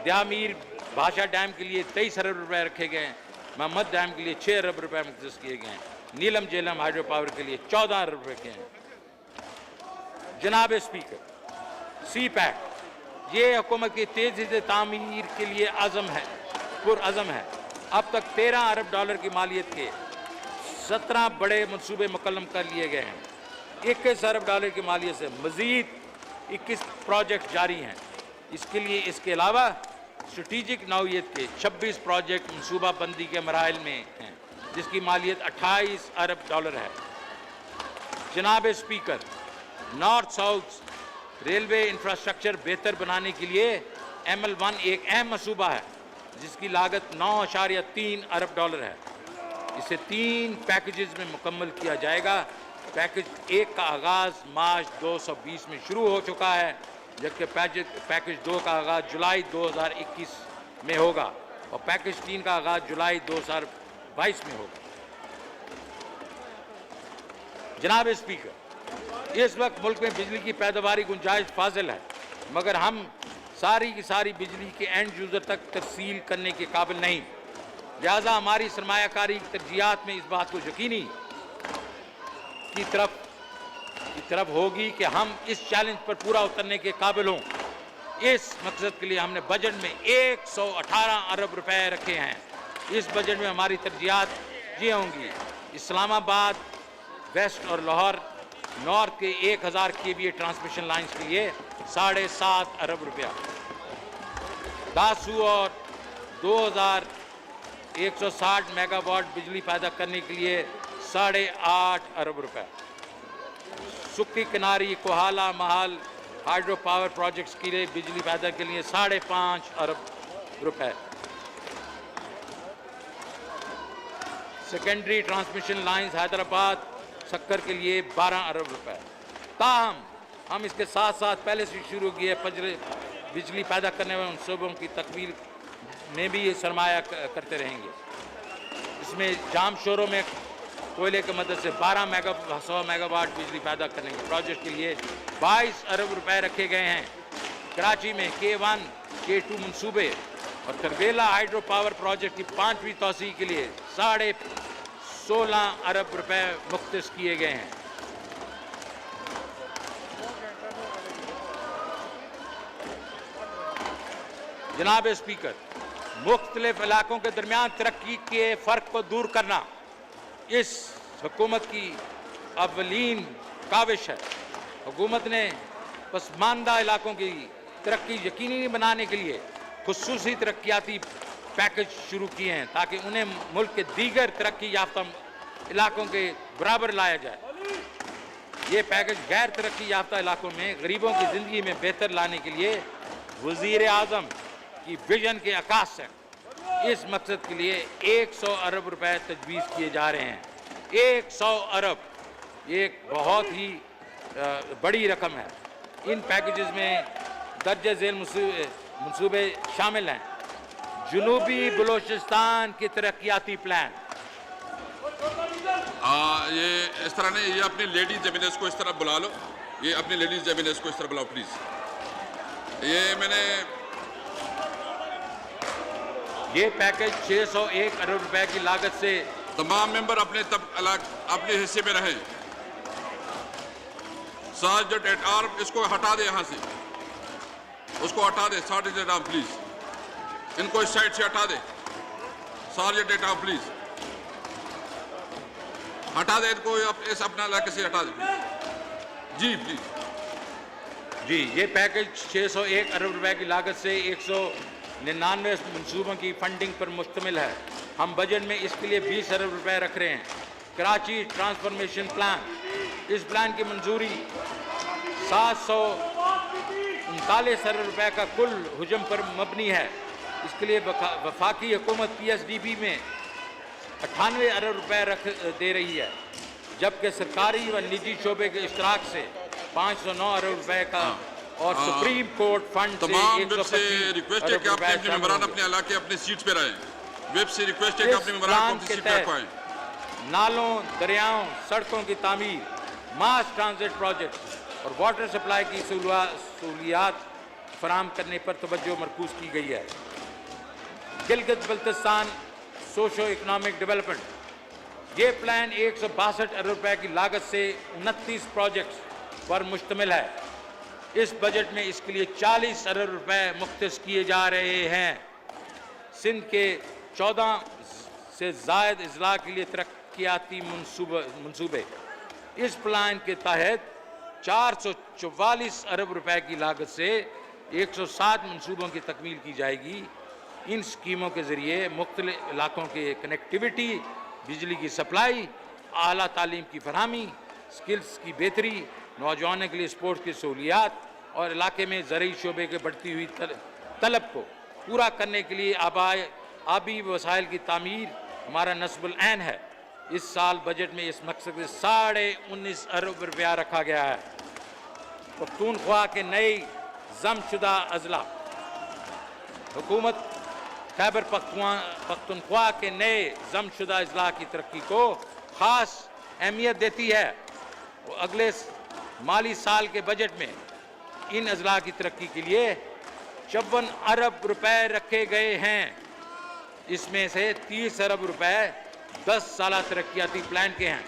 द्यामीर भाषा डैम के लिए 23 अरब रुपए रखे गए हैं। मोहम्मद डैम के लिए 6 अरब रुपए मुख्तस किए गए हैं। नीलम जेलम हाइड्रो पावर के लिए 14 अरब रुपए के हैं। जनाब स्पीकर, सी पैक ये हुकूमत की तेज़ी से तामीर के लिए पुरअज़म है। अब तक 13 अरब डॉलर की मालियत के 17 बड़े मंसूबे मुकम्मल कर लिए गए हैं। 21 अरब डॉलर की मालियत से मज़ीद 21 प्रोजेक्ट जारी हैं। इसके अलावा स्ट्रेटिजिक नौइयत के 26 प्रोजेक्ट मनसूबा बंदी के मराहल में हैं, जिसकी मालियत 28 अरब डॉलर है। जनाब speaker, north south railway infrastructure बेहतर बनाने के लिए ML1 एक अहम मनसूबा है, जिसकी लागत 9.3 अरब डॉलर है। इसे 3 पैकेजेस में मुकम्मल किया जाएगा। पैकेज 1 का आगाज़ मार्च 2020 में शुरू हो चुका है, जबकि पैकेज 2 का आगाज़ जुलाई 2021 में होगा और पैकेज 3 का आगाज़ जुलाई 2022 में होगा। जनाब स्पीकर, इस वक्त मुल्क में बिजली की पैदावारी गुंजाइश फाजिल है, मगर हम सारी की सारी बिजली के एंड यूज़र तक तरसील करने के काबिल नहीं। लिहाजा हमारी सरमायाकारी तरजीहात में इस बात को यकीनी की तरफ होगी कि हम इस चैलेंज पर पूरा उतरने के काबिल हों। इस मकसद के लिए हमने बजट में 118 अरब रुपए रखे हैं। इस बजट में हमारी तरजीहात ये होंगी: इस्लामाबाद वेस्ट और लाहौर नॉर्थ के 1000 KVA ट्रांसमिशन लाइन्स के लिए 7.5 अरब रुपया, दासू और 2160 मेगावाट बिजली पैदा करने के लिए 8.5 अरब रुपए, सुक्की किनारी Kohala Mahal hydro power projects के लिए बिजली पैदा के लिए 5.5 अरब रुपए, सेकेंडरी ट्रांसमिशन लाइन्स हैदराबाद सक्कर के लिए 12 अरब रुपए। ताहम हम इसके साथ साथ पहले से शुरू किए बिजली पैदा करने वाले मनसूबों की तकमील में भी सरमाया करते रहेंगे। इसमें जाम शोरों में कोयले की मदद से 100 मेगावाट बिजली पैदा करने के प्रोजेक्ट के लिए 22 अरब रुपए रखे गए हैं। कराची में K1 K2 मनसूबे और तरबेला हाइड्रो पावर प्रोजेक्ट की 5वीं तोसी के लिए 16.5 अरब रुपए मुख्तस किए गए हैं। जनाब स्पीकर, मुख्तलिफ इलाकों के दरमियान तरक्की के फ़र्क को दूर करना इस हुकूमत की अव्वलीन काविश है। हुकूमत ने पसमानदा इलाकों की तरक्की यकीनी बनाने के लिए खुसूसी तरक्याती पैकेज शुरू किए हैं, ताकि उन्हें मुल्क के दीगर तरक्की याफ्ता इलाकों के बराबर लाया जाए। ये पैकेज गैर तरक्की याफ्ता इलाकों में गरीबों की ज़िंदगी में बेहतर लाने के लिए वज़ीर आज़म की विजन के अक्स है। इस मकसद के लिए 100 अरब रुपए तजवीज़ किए जा रहे हैं। 100 अरब एक बहुत ही बड़ी रकम है। इन पैकेजेस में दर्ज झेल मनसूबे शामिल हैं: जनूबी बलोचिस्तान की तरक्याती प्लान। ये इस तरह नहीं, ये अपनी लेडीज एमिनेंस को इस तरह बुला लो, ये अपनी लेडीज एमिनेंस को इस तरह बुलाओ प्लीज। ये पैकेज 601 अरब रुपए की लागत से तमाम मेंबर अपने हिस्से में रहें। सार्जेंट एट आर्म इसको हटा दे, यहाँ से उसको हटा दे। सार्जेंट एट आर्म प्लीज, इनको इस साइड से हटा दे। सार्जेंट एट आर्म प्लीज हटा दे इनको, इस अपना इलाके से हटा दे जी प्लीज। जी, ये पैकेज 601 अरब रुपए की लागत से 199 मनसूबों की फंडिंग पर मुश्तमिल है। हम बजट में इसके लिए 20 अरब रुपए रख रहे हैं। कराची ट्रांसफॉर्मेशन प्लान, इस प्लान की मंजूरी 759 41 अरब रुपए का कुल हुजम पर मबनी है। इसके लिए वफाकी हुकूमत PSDB में 98 अरब रुपए रख दे रही है, जबकि सरकारी व निजी शोबे के इश्तराक से 509 अरब रुपए का और सुप्रीम कोर्ट फंड तमाम वेब से रिक्वेस्ट है कि आप अपने मेंबरान अपने इलाके अपने सीट पे रहें। वेब से रिक्वेस्ट है कि अपने मेंबरान अपनी सीट पे रखवाएं। नालों, दरियाओं, सड़कों की तामीर, मास ट्रांजिट प्रोजेक्ट और वाटर सप्लाई की सहूलियात फराहम करने पर तवज्जो मरकूज की गई है। Gilgit Baltistan socio economic development, ये प्लान 162 अरब रुपए की लागत से 29 प्रोजेक्ट्स पर मुश्तमिल है। इस बजट में इसके लिए 40 अरब रुपए मुख्तस किए जा रहे हैं। सिंध के 14 से ज़ायद अजला के लिए तरक्याती मंसूबे, इस प्लान के तहत 444 अरब रुपए की लागत से 107 मंसूबों की तकमील की जाएगी। इन स्कीमों के ज़रिए मुख्तलिफ इलाकों के कनेक्टिविटी, बिजली की सप्लाई, आला तालीम की फरहमी, स्किल्स की बेहतरी, नौजवानों के लिए स्पोर्ट्स की सहूलियात और इलाके में ज़रूरी शोबे के बढ़ती हुई तलब को पूरा करने के लिए आबी वसाइल की तामीर हमारा नस्बुल ऐन है। इस साल बजट में इस मकसद से 19.5 अरब रुपया रखा गया है। पख्तूनख्वा के नए जमशुदा अजला, हुकूमत खैबर पख्तूनख्वा के नए जमशुदा अजला की तरक्की को ख़ास अहमियत देती है। अगले माली साल के बजट में इन अजला की तरक्की के लिए 54 अरब रुपए रखे गए हैं। इसमें से 30 अरब रुपए 10 साला तरक्याती प्लान के हैं।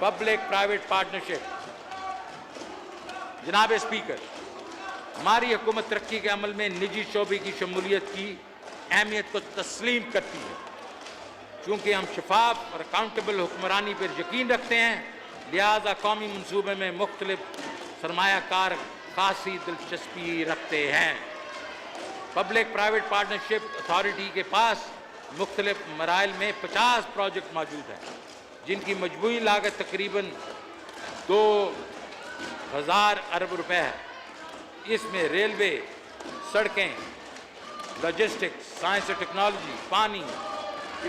पब्लिक प्राइवेट पार्टनरशिप, जनाब स्पीकर, हमारी हुकूमत तरक्की के अमल में निजी शोबे की शमूलियत की अहमियत को तस्लीम करती है। चूँकि हम शफाफ और अकाउंटेबल हुक्मरानी पर यकीन रखते हैं, लिहाजा कौमी मनसूबे में मुख्तलिफ सरमायाकार खासी दिलचस्पी रखते हैं। पब्लिक प्राइवेट पार्टनरशिप अथॉरिटी के पास मुख्तलिफ मराइल में 50 प्रोजेक्ट मौजूद हैं, जिनकी मजमूई लागत तकरीबन 2000 अरब रुपए है। इसमें रेलवे, सड़कें, लॉजिस्टिक्स, साइंस और टेक्नोलॉजी, पानी,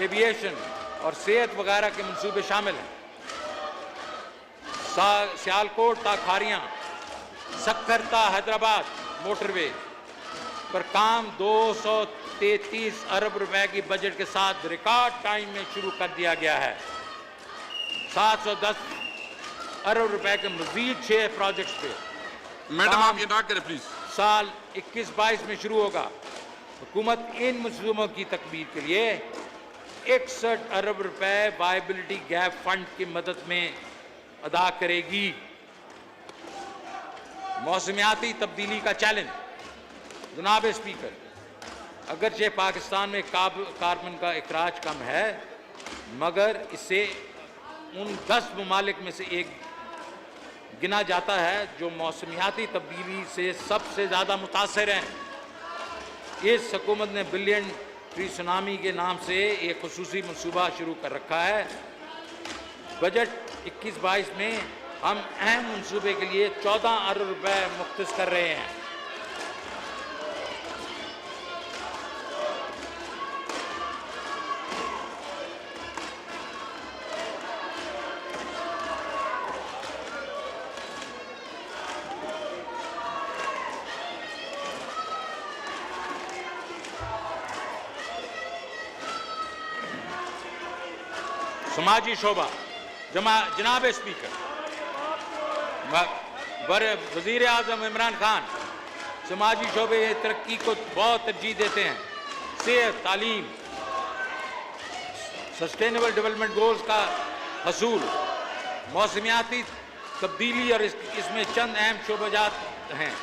एविएशन और सेहत वगैरह के मंसूबे शामिल हैं। सियालकोट ता खारियां, सक्कर ता हैदराबाद मोटरवे पर काम 233 अरब रुपए की बजट के साथ रिकॉर्ड टाइम में शुरू कर दिया गया है। 710 अरब रुपए के मजीद 6 प्रोजेक्ट्स पे मैडम आप ये ना करें प्लीज। साल 21-22 में शुरू होगा। हुकूमत इन मंसूबों की तकमील के लिए 61 अरब रुपए वायबिलिटी गैप फंड की मदद में अदा करेगी। मौसमियाती तब्दीली का चैलेंज, जनाब स्पीकर, अगरचे पाकिस्तान में कार्बन का इखराज कम है, मगर इसे उन 10 ममालिक में से एक गिना जाता है जो मौसमियाती तब्दीली से सबसे ज़्यादा मुतासर हैं। इस हुकूमत ने बिलियन ट्री सुनामी के नाम से एक खुसूसी मनसूबा शुरू कर रखा है। बजट 21-22 में हम अहम मनसूबे के लिए 14 अरब रुपए मुख्तस कर रहे हैं। समाजी शोबा, जनाब स्पीकर, वज़ीर आज़म इमरान खान समाजी शोबे तरक्की को बहुत तरजीह देते हैं। सेहत, तालीम, सस्टेनेबल डेवलपमेंट गोल्स का हसूल, मौसमियाती तब्दीली और इसमें चंद अहम शोबाजात हैं।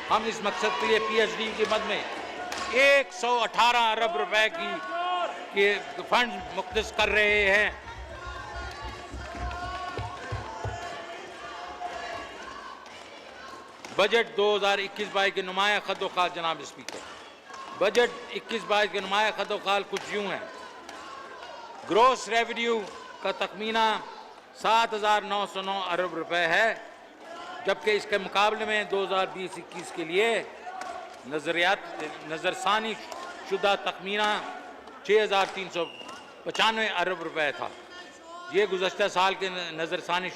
हम इस मकसद के लिए PhD की मद में 118 अरब रुपए के फंड मुख्तस कर रहे हैं। बजट 2021-22 के नुमाया खदोखाल, जनाब स्पीकर, बजट 21-22 के नुमाया खदोखाल कुछ यूँ हैं। ग्रोस रेवेन्यू का तखमीना 7,909 अरब रुपए है। जबकि इसके मुकाबले में 2020-21 के लिए नज़रसानी शुदा तखमीना 6,395 अरब रुपए था। ये गुज़श्ता साल के नज़रसानी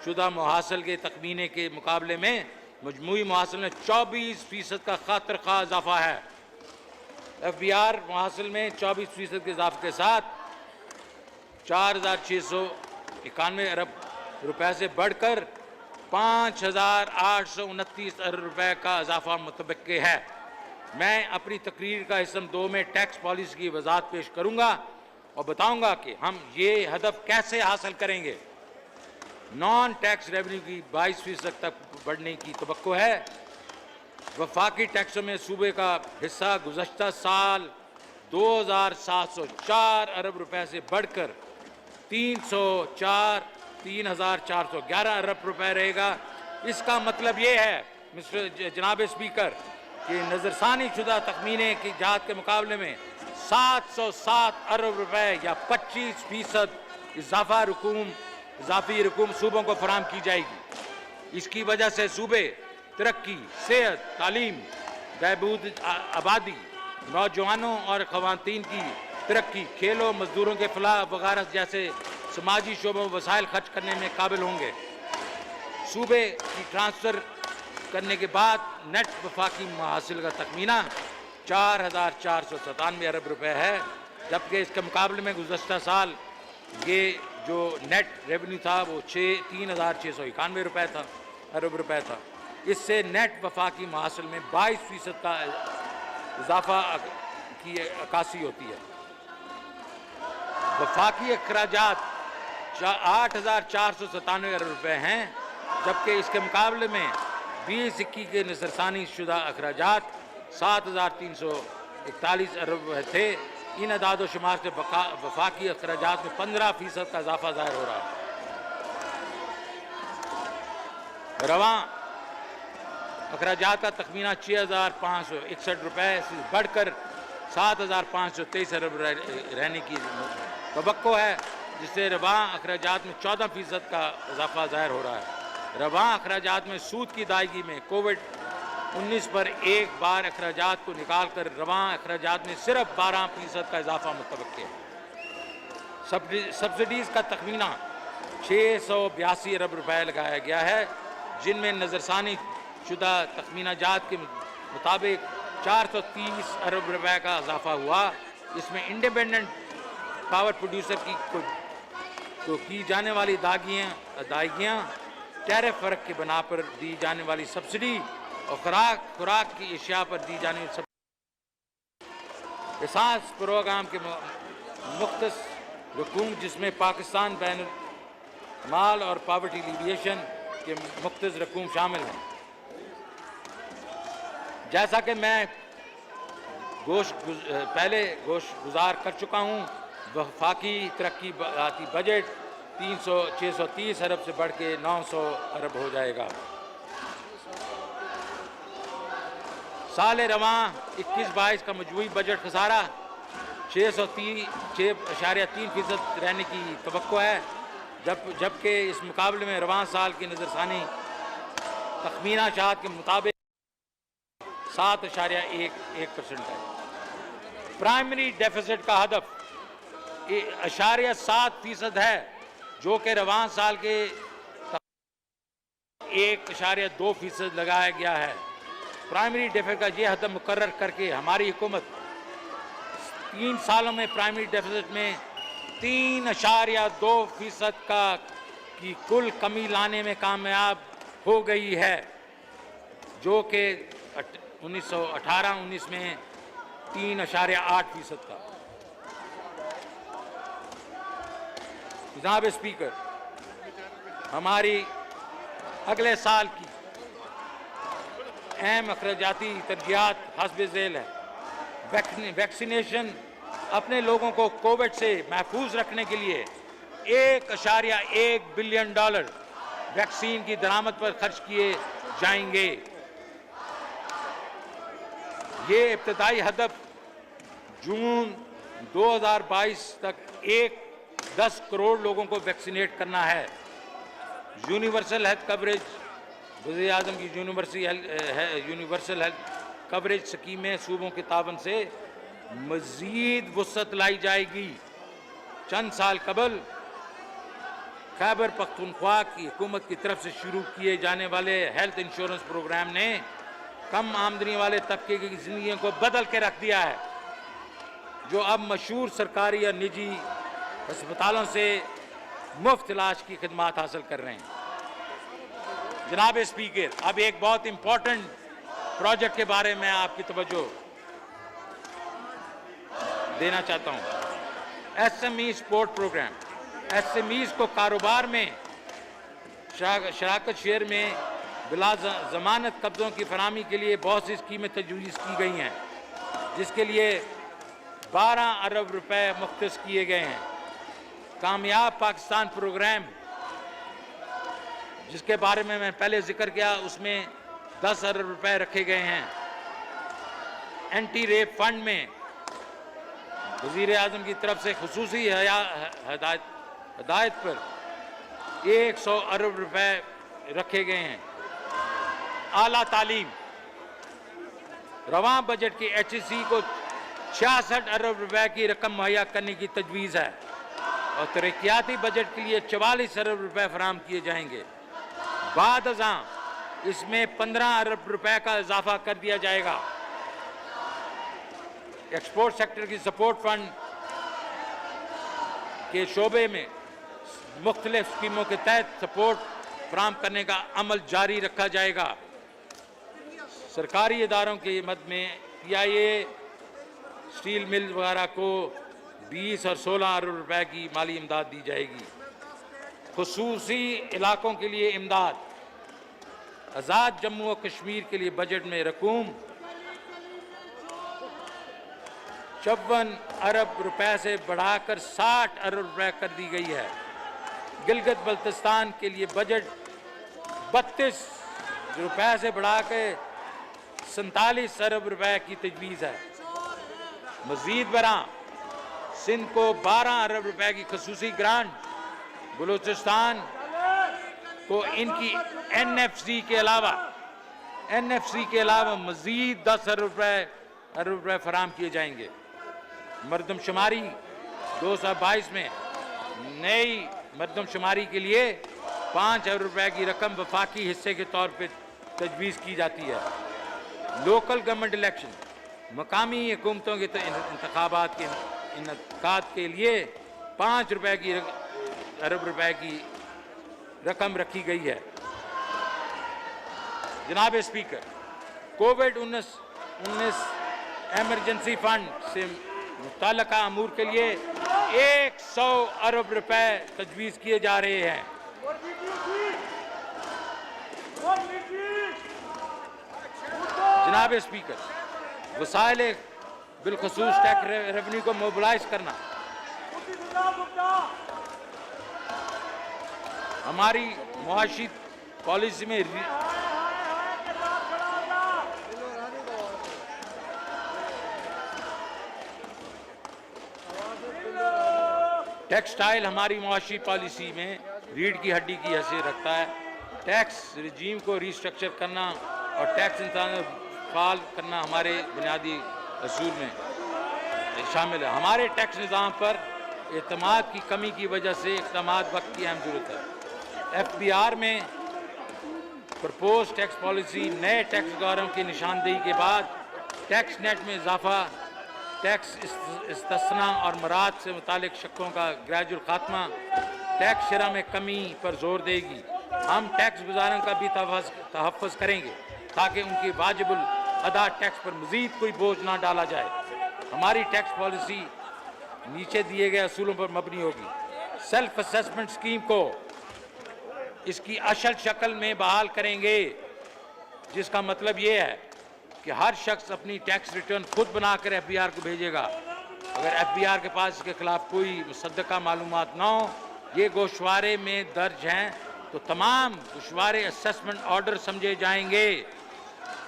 शुदा मुहासिल के तखमीने के मुकाबले में मजमूई मुहासिल में 24% का खातिर खा इजाफा है। FBR मुहासिल में 24% के इजाफे के साथ 4,691 अरब रुपए से बढ़कर 5,829 अरब रुपए का इजाफा मुतवक्के है। मैं अपनी तकरीर का हिस्सा 2 में टैक्स पॉलिसी की वजाहत पेश करूंगा और बताऊंगा कि हम ये हदफ कैसे हासिल करेंगे। नॉन टैक्स रेवेन्यू की 22% तक बढ़ने की तवक्को है। वफाकी टैक्सों में सूबे का हिस्सा गुज़श्ता साल 2,704 अरब रुपए से बढ़कर 3,411 अरब रुपए रहेगा। इसका मतलब ये है जनाब स्पीकर कि नज़रसानी शुदा तखमीने की जात के मुकाबले में 707 अरब रुपए या 25% इजाफी रकूम सूबों को फराहम की जाएगी। इसकी वजह से सूबे तरक्की, सेहत, तालीम, बहबूद आबादी, नौजवानों और ख़वातीन की तरक्की, खेलों, मजदूरों के फलाह वगैरह जैसे समाजी शोबों में वसाइल खर्च करने में काबिल होंगे। सूबे की ट्रांसफ़र करने के बाद नेट वफाकी महासिल का तखमीना 4,497 अरब रुपए है, जबकि इसके मुकाबले में गुज़श्ता साल ये जो नेट रेवेन्यू था वो 3,691 अरब रुपए था। इससे नेट वफाकी महासिल में 22% का इजाफा की अक्कासी होती है। वफाकी अखराजात 8,497 अरब रुपए हैं, जबकि इसके मुकाबले में 2021 के नज़रसानी शुदा अखराजात 7,341 अरब रुपए थे। इन अदाद शुमार से वफाकी अखराजात में 15% का इजाफा ज़ाहिर हो रहा है। रवां अखराजात का तखमीना 6,561 रुपए से बढ़कर 7,523 अरब रहने की तवक्को है, जिससे रवां अखराजात में 14% का इजाफा ज़ाहिर हो रहा है। रवां अखराजात में सूद की अदायगी में कोविड-19 पर एक बार अखराजात को निकाल कर रवां अखराजात में सिर्फ 12% का इजाफा मुतवक्के है। सब्सिडीज़ का तखमीना 682 अरब रुपए लगाया गया है, जिनमें नज़रसानी शुदा तखमीना जात के मुताबिक 430 अरब रुपए का इजाफा हुआ। इसमें इंडिपेंडेंट पावर प्रोड्यूसर की जाने वाली अदायगियाँ, टैरिफ फ़र्क के बना पर दी जाने वाली सब्सिडी और खुराक की अशिया पर दी जाने वाली एहसास प्रोग्राम के मुख्तस रकूम, जिसमें पाकिस्तान बैन माल और पॉवर्टी एलिविएशन के मुख्तस रकूम शामिल हैं। जैसा कि मैं पहले गोश गुजार कर चुका हूँ, वफाकी तरक्की बजट 630 अरब से बढ़ के 900 अरब हो जाएगा। साल रवां 21-22 का मजमूई बजट खसारा 6.3% रहने की तवक्को है, जबकि इस मुकाबले में रवां साल की नज़रसानी तखमीना शात के मुताबिक 7.1% है। प्राइमरी डेफिसिट का हदफ 0.7% है, जो कि रवां साल के 1.2% लगाया गया है। प्राइमरी डेफिसिट का ये हदफ मुकर्रर करके हमारी हुकूमत 3 सालों में प्राइमरी डेफिसिट में 3.2% की कुल कमी लाने में कामयाब हो गई है, जो कि 1918-19 में 3.8% था। जनाब स्पीकर, हमारी अगले साल की अहम अखराजाती तरजीहात हस्ब ज़ैल है। वैक्सीनेशन अपने लोगों को कोविड से महफूज रखने के लिए $1.1 बिलियन वैक्सीन की दरामद पर खर्च किए जाएंगे। ये इब्तदाई हदफ जून 2022 तक 10 करोड़ लोगों को वैक्सीनेट करना है। यूनिवर्सल हेल्थ कवरेज वज़ीर आज़म की यूनिवर्सल हेल्थ कवरेज स्कीम में सूबों के तावन से मज़ीद वुसअत लाई जाएगी। चंद साल कबल खैबर पख्तूनख्वा की हुकूमत की तरफ से शुरू किए जाने वाले हेल्थ इंश्योरेंस प्रोग्राम ने कम आमदनी वाले तबके की जिंदगी को बदल के रख दिया है, जो अब मशहूर सरकारी और निजी अस्पतालों से मुफ्त इलाज की खिदमात हासिल कर रहे हैं। जनाब स्पीकर, अब एक बहुत इंपॉर्टेंट प्रोजेक्ट के बारे में आपकी तवज्जो देना चाहता हूं। SME support programme. SMEs को कारोबार में शराकत शेयर में बिला जमानत कब्जों की फराहमी के लिए बहुत सी स्कीमें तजवीज़ की गई हैं, जिसके लिए 12 अरब रुपए मुख्तस किए गए हैं। कामयाब पाकिस्तान प्रोग्राम, जिसके बारे में मैं पहले जिक्र किया, उसमें 10 अरब रुपए रखे गए हैं। एंटी रेप फंड में वज़ीर आज़म की तरफ से खुसूसी हदायत पर 100 अरब रुपए रखे गए हैं। आला तालीम, रवां बजट की HEC को 66 अरब रुपए की रकम मुहैया करने की तजवीज़ है और तरक्याती बजट के लिए 44 अरब रुपए फराहम किए जाएंगे। बाद अज़ां इसमें 15 अरब रुपए का इजाफा कर दिया जाएगा। एक्सपोर्ट सेक्टर की सपोर्ट फंड के शोबे में मुख्तलिफ स्कीमों के तहत सपोर्ट फराहम करने का अमल जारी रखा जाएगा। सरकारी इदारों की मद में PIA, स्टील मिल वगैरह को 20 और 16 अरब रुपए की माली इमदाद दी जाएगी। खुसूसी इलाकों के लिए इमदाद। आज़ाद जम्मू और कश्मीर के लिए बजट में रकूम 54 अरब रुपए से बढ़ाकर 60 अरब रुपए कर दी गई है। गिलगित बल्तिस्तान के लिए बजट 32 रुपए से बढ़ाकर 47 अरब रुपए की तजवीज़ है। मज़ीद बरां सिंध को 12 अरब रुपए की खसूसी ग्रांट, बलूचिस्तान को इनकी NFC के अलावा मज़ीद 10 अरब रुपए फराहम किए जाएंगे। मरदमशुमारी 2022 में नई मरदमशुमारी के लिए 5 अरब रुपए की रकम वफाकी हिस्से के तौर पर तजवीज़ की जाती है। लोकल गवर्नमेंट इलेक्शन, मकामी हुकूमतों के इंतखाबात के इनेकाद के लिए 5 अरब रुपए की रकम रखी गई है। जनाब स्पीकर, कोविड-19 एमरजेंसी फंड से मुतल्लिका अमूर के लिए 100 अरब रुपए तजवीज़ किए जा रहे हैं। जनाब स्पीकर, वसाइल बिलखसूस टैक्स रेवेन्यू को मोबिलाइज करना हमारी मुआशी पॉलिसी में टेक्सटाइल हमारी मुआशी पॉलिसी में रीढ़ की हड्डी की हैसियत रखता है। टैक्स रिजीम को रिस्ट्रक्चर करना और टैक्स इंतजाम फाल करना हमारे बुनियादी असूल में शामिल है। हमारे टैक्स निज़ाम पर एतमाद की कमी की वजह से इक़दामात वक्त की अहम ज़रूरत है। FBR में प्रपोज टैक्स पॉलिसी नए टैक्स गारों की निशानदेही के बाद टैक्स नेट में इजाफा, टैक्स इस्तिस्ना और मराद से मुतालिक शक्कों का ग्रेजुअल खात्मा, टैक्स शरह में कमी पर जोर देगी। हम टैक्स गुजारों का भी तहफ़्फ़ुज़ करेंगे ताकि उनकी वाजिबुल अदा टैक्स पर मज़ीद कोई बोझ ना डाला जाए। हमारी टैक्स पॉलिसी नीचे दिए गए असूलों पर मबनी होगी। सेल्फ असेसमेंट स्कीम को इसकी असल शक्ल में बहाल करेंगे, जिसका मतलब ये है कि हर शख्स अपनी टैक्स रिटर्न खुद बनाकर FBR को भेजेगा। अगर FBR के पास इसके खिलाफ कोई मुसद्दका मालूमात ना हो, ये गोशवारे में दर्ज हैं, तो तमाम गोशवारे असेसमेंट ऑर्डर समझे जाएंगे।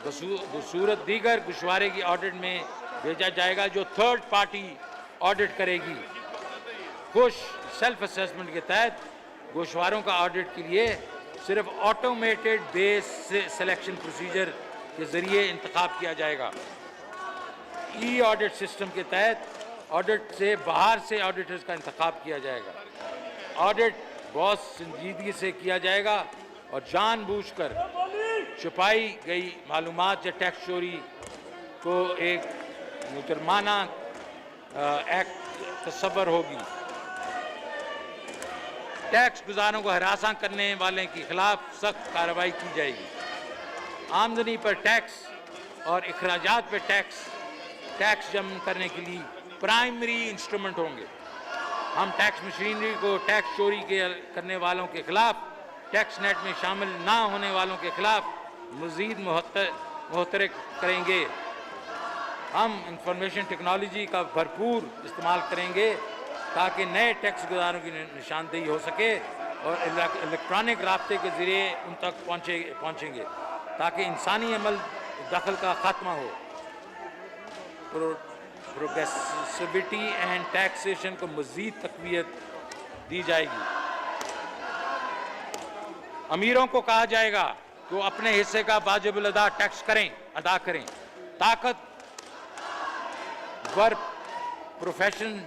बसूरत दीगर गोशवारे की ऑडिट में भेजा जाएगा जो थर्ड पार्टी ऑडिट करेगी। खुश सेल्फ असेसमेंट के तहत गोशवारों का ऑडिट के लिए सिर्फ ऑटोमेटेड बेस सिलेक्शन प्रोसीजर के ज़रिए इंतखाब किया जाएगा। ई ऑडिट सिस्टम के तहत ऑडिट से बाहर से ऑडिटर्स का इंतखाब किया जाएगा। ऑडिट बहुत संजीदगी से किया जाएगा और जानबूझकर छुपाई गई मालूमात या टैक्स चोरी को एक मुजरमाना एक्ट तस्वर होगी। टैक्स गुजारों को हरासा करने वाले के खिलाफ सख्त कार्रवाई की जाएगी। आमदनी पर टैक्स और अखराजात पर टैक्स जमा करने के लिए प्राइमरी इंस्ट्रूमेंट होंगे। हम टैक्स मशीनरी को टैक्स चोरी करने वालों के खिलाफ, टैक्स नेट में शामिल ना होने वालों के खिलाफ मज़ीद मुहतरक करेंगे। हम इंफॉर्मेशन टेक्नोलॉजी का भरपूर इस्तेमाल करेंगे ताकि नए टैक्स गुजारों की निशानदेही हो सके और इलेक्ट्रॉनिक राब्ते के ज़रिए उन तक पहुँचेंगे ताकि इंसानी अमल दखल का खात्मा हो। प्रोग्रेसिविटी एंड टैक्सेशन को मज़ीद तक़वियत दी जाएगी। अमीरों को कहा जाएगा कि वो अपने हिस्से का वाजिब टैक्स अदा करें। ताकतवर प्रोफेशन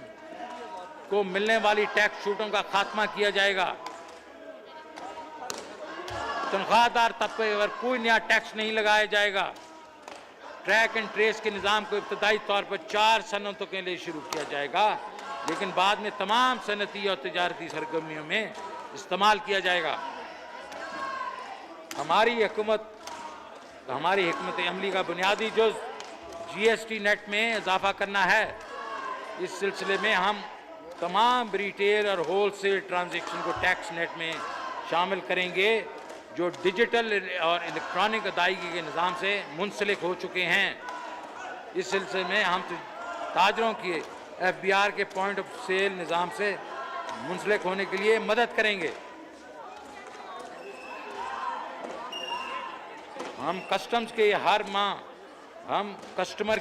को मिलने वाली टैक्स छूटों का खात्मा किया जाएगा। तनख्वाहदार तबके पर कोई नया टैक्स नहीं लगाया जाएगा। ट्रैक एंड ट्रेस के निज़ाम को इब्तदाई तौर पर 4 सनतों के लिए शुरू किया जाएगा, लेकिन बाद में तमाम सनती और तजारती सरगर्मियों में इस्तेमाल किया जाएगा। हमारी हिकमत अमली का बुनियादी जुज़ GST नेट में इजाफा करना है। इस सिलसिले में हम तमाम रिटेल और होलसेल ट्रांजैक्शन को टैक्स नेट में शामिल करेंगे जो डिजिटल और इलेक्ट्रॉनिक अदायगी के निज़ाम से मुंसलिक हो चुके हैं। इस सिलसिले में हम ताजरों के FBR के पॉइंट ऑफ सेल निज़ाम से मुंसलिक होने के लिए मदद करेंगे। हम कस्टमर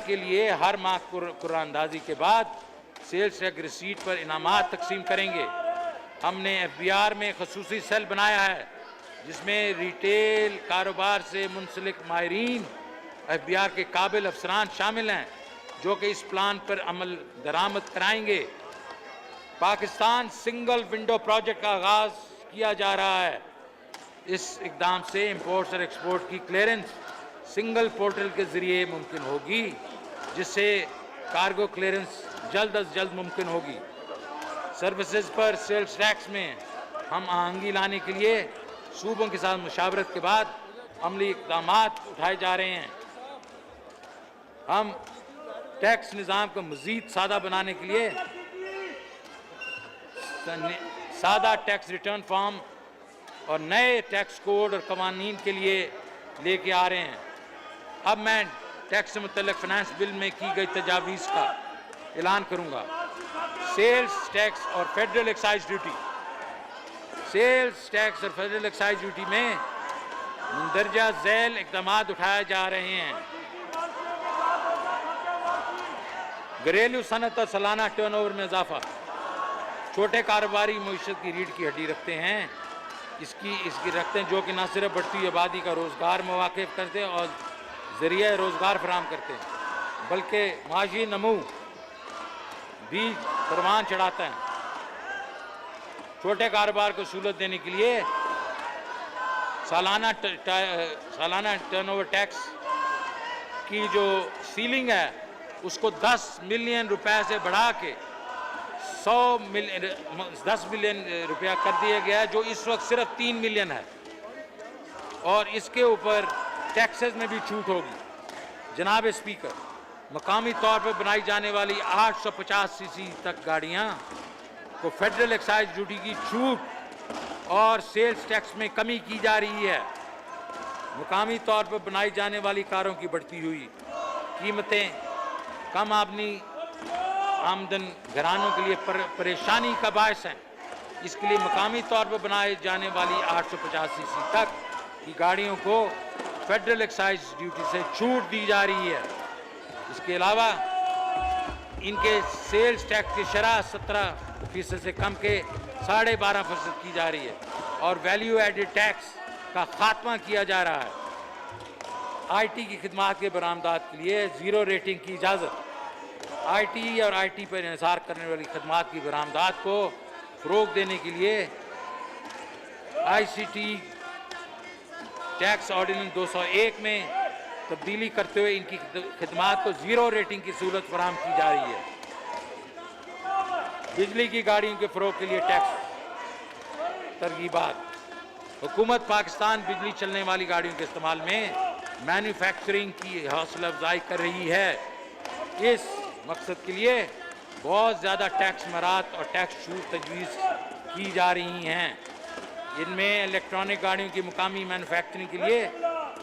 के लिए हर माह कुरानंदाजी के बाद सेल्स टैक्स रिसीट पर इनामात तकसीम करेंगे। हमने FBR में खसूसी सेल बनाया है जिसमें रिटेल कारोबार से मुंसलिक माहिरीन FBR के काबिल अफसरान शामिल हैं जो कि इस प्लान पर अमल दरामद कराएंगे। पाकिस्तान सिंगल विंडो प्रोजेक्ट का आगाज़ किया जा रहा है। इस इकदाम से इंपोर्ट्स और एक्सपोर्ट की क्लियरेंस सिंगल पोर्टल के ज़रिए मुमकिन होगी, जिससे कार्गो क्लियरेंस जल्द अज जल्द मुमकिन होगी। सर्विसेज पर सेल्स टैक्स में हम आहंगी लाने के लिए सूबों के साथ मुशावरत के बाद अमली इक़दाम उठाए जा रहे हैं। हम टैक्स निज़ाम को मज़ीद सादा बनाने के लिए सादा टैक्स रिटर्न फॉर्म और नए टैक्स कोड और कवानीन के लिए लेके आ रहे हैं। अब मैं टैक्स से मुतल्लिक़ फाइनेंस बिल में की गई तजावीज़ का ऐलान करूँगा। सेल्स टैक्स और federal excise duty. Sales tax और फेडरल एक्साइज ड्यूटी में मंदरजा झैल इक़दाम उठाए जा रहे हैं। घरेलू सनत और सालाना टर्नओवर में इजाफा। छोटे कारोबारी मईशत की रीढ़ की हड्डी रखते हैं, इसकी रखते हैं जो कि न सिर्फ बढ़ती हुई आबादी का रोज़गार मौके करते हैं और ज़रिए रोज़गार फराहम करते हैं, बल्कि माशी नमू भी परवान चढ़ाता है। छोटे कारोबार को सहूलत देने के लिए सालाना टर्नओवर टैक्स की जो सीलिंग है उसको 10 मिलियन रुपए से बढ़ा के 10 मिलियन रुपया कर दिया गया है, जो इस वक्त सिर्फ 3 मिलियन है, और इसके ऊपर टैक्सेस में भी छूट होगी। जनाब स्पीकर, मकामी तौर पर बनाई जाने वाली 850 सीसी तक गाड़ियाँ को फेडरल एक्साइज ड्यूटी की छूट और सेल्स टैक्स में कमी की जा रही है। मकामी तौर पर बनाई जाने वाली कारों की बढ़ती हुई कीमतें कम आमदन घरानों के लिए परेशानी का बायस हैं। इसके लिए मकामी तौर पर बनाए जाने वाली 850 सीसी तक की गाड़ियों को फेडरल एक्साइज ड्यूटी से छूट दी जा रही है। इसके अलावा इनके सेल्स टैक्स की शरह 17% से कम के 12.5% की जा रही है और वैल्यू एडेड टैक्स का खात्मा किया जा रहा है। IT की खिदमात के बरामदात के लिए 0 रेटिंग की इजाज़त। IT और IT पर इन्हिसार करने वाली खिदमात की बरामदात को फ़रोग़ देने के लिए ICT टैक्स ऑर्डिनेंस 201 में तब्दीली करते हुए इनकी खिदमात को 0 रेटिंग की सहूलत फराहम की जा रही है। बिजली की गाड़ियों के फ़रोग़ के लिए टैक्स तरगीबात। हुकूमत पाकिस्तान बिजली चलने वाली गाड़ियों के इस्तेमाल में मैन्युफैक्चरिंग की हौसला अफजाई कर रही है। इस मकसद के लिए बहुत ज़्यादा टैक्स मरात और टैक्स छूट तजवीज़ की जा रही हैं। इनमें इलेक्ट्रॉनिक गाड़ियों की मुकामी मैन्युफैक्चरिंग के लिए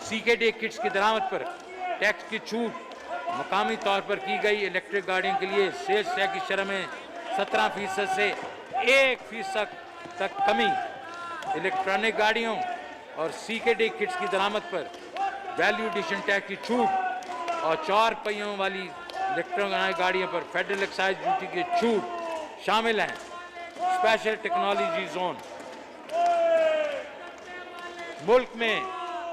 CKD किट्स की दरामद पर टैक्स की छूट, मुकामी तौर पर की गई इलेक्ट्रिक गाड़ियों के लिए सेल्स टैक्स की शरह में 17% से 1% तक कमी, इलेक्ट्रॉनिक गाड़ियों और CKD किट्स की दरामद पर वैल्यू एडिशन टैक्स की छूट और 4 पहियों वाली इलेक्ट्रॉनिक गाड़ियों पर फेडरल एक्साइज ड्यूटी की छूट शामिल हैं। Special technology zone. मुल्क में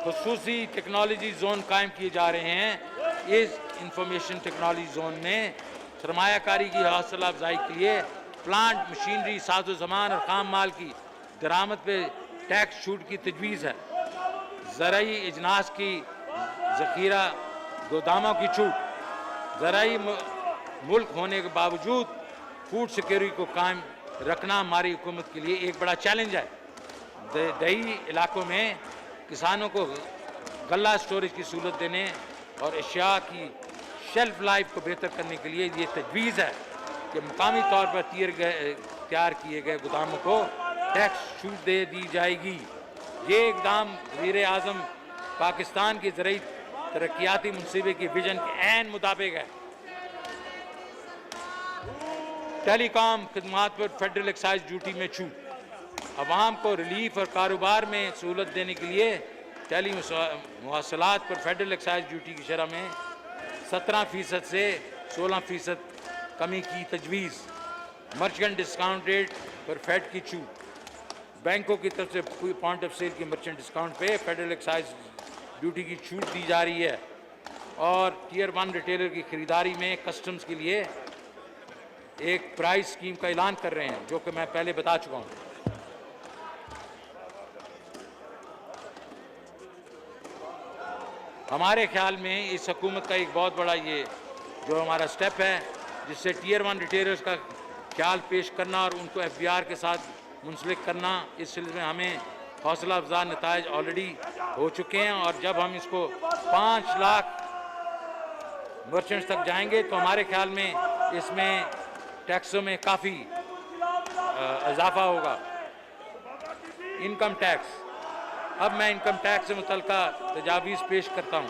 खुसूसी टेक्नोलॉजी जोन कायम किए जा रहे हैं। इस इंफॉर्मेशन टेक्नोलॉजी जोन में सरमायाकारी की हौसला अफजाई के लिए प्लांट, मशीनरी, साजो सामान और खाम माल की दरामद पे टैक्स छूट की तजवीज़ है। ज़राई इजनास की ज़ख़ीरा गोदामों की छूट। ज़राई मुल्क होने के बावजूद फूड सिक्योरिटी को कायम रखना हमारी हुकूमत के लिए एक बड़ा चैलेंज है। दही इलाकों में किसानों को गल्ला स्टोरेज की सहूलत देने और अशिया की शेल्फ लाइफ को बेहतर करने के लिए ये तजवीज़ है कि मुकामी तौर पर तैयार किए गए गोदामों को टैक्स छूट दे दी जाएगी। ये इक़दाम वज़ीर आज़म पाकिस्तान के ज़राई तरक्याती मनसूबे की विजन के ऐन मुताबिक है। टेलीकॉम खिदमात पर फेडरल एक्साइज ड्यूटी में छूट। अवाम को रिलीफ और कारोबार में सहूलत देने के लिए टेली मवासलात पर फेडरल एक्साइज ड्यूटी की शरह में 17% से 16% कमी की तजवीज़। मर्चेंट डिस्काउंट रेट पर फेड की छूट। बैंकों की तरफ से पॉइंट ऑफ सेल की मर्चेंट डिस्काउंट पे फेडरल एक्साइज ड्यूटी की छूट दी जा रही है। और टियर 1 रिटेलर की खरीदारी में कस्टम्स के लिए एक प्राइस स्कीम का ऐलान कर रहे हैं, जो कि मैं पहले बता चुका हूँ। हमारे ख्याल में इस हुकूमत का एक बहुत बड़ा ये जो हमारा स्टेप है, जिससे टियर 1 रिटेलर्स का ख्याल पेश करना और उनको FBR के साथ मुंसलिक करना, इस सिलसिले में हमें हौसला अफजा नताइज ऑलरेडी हो चुके हैं। और जब हम इसको 5 लाख मर्चेंट्स तक जाएंगे तो हमारे ख्याल में इसमें टैक्सों में काफ़ी इजाफा होगा। Income tax. अब मैं इनकम टैक्स से मुतल्लिका तजावीज़ पेश करता हूँ।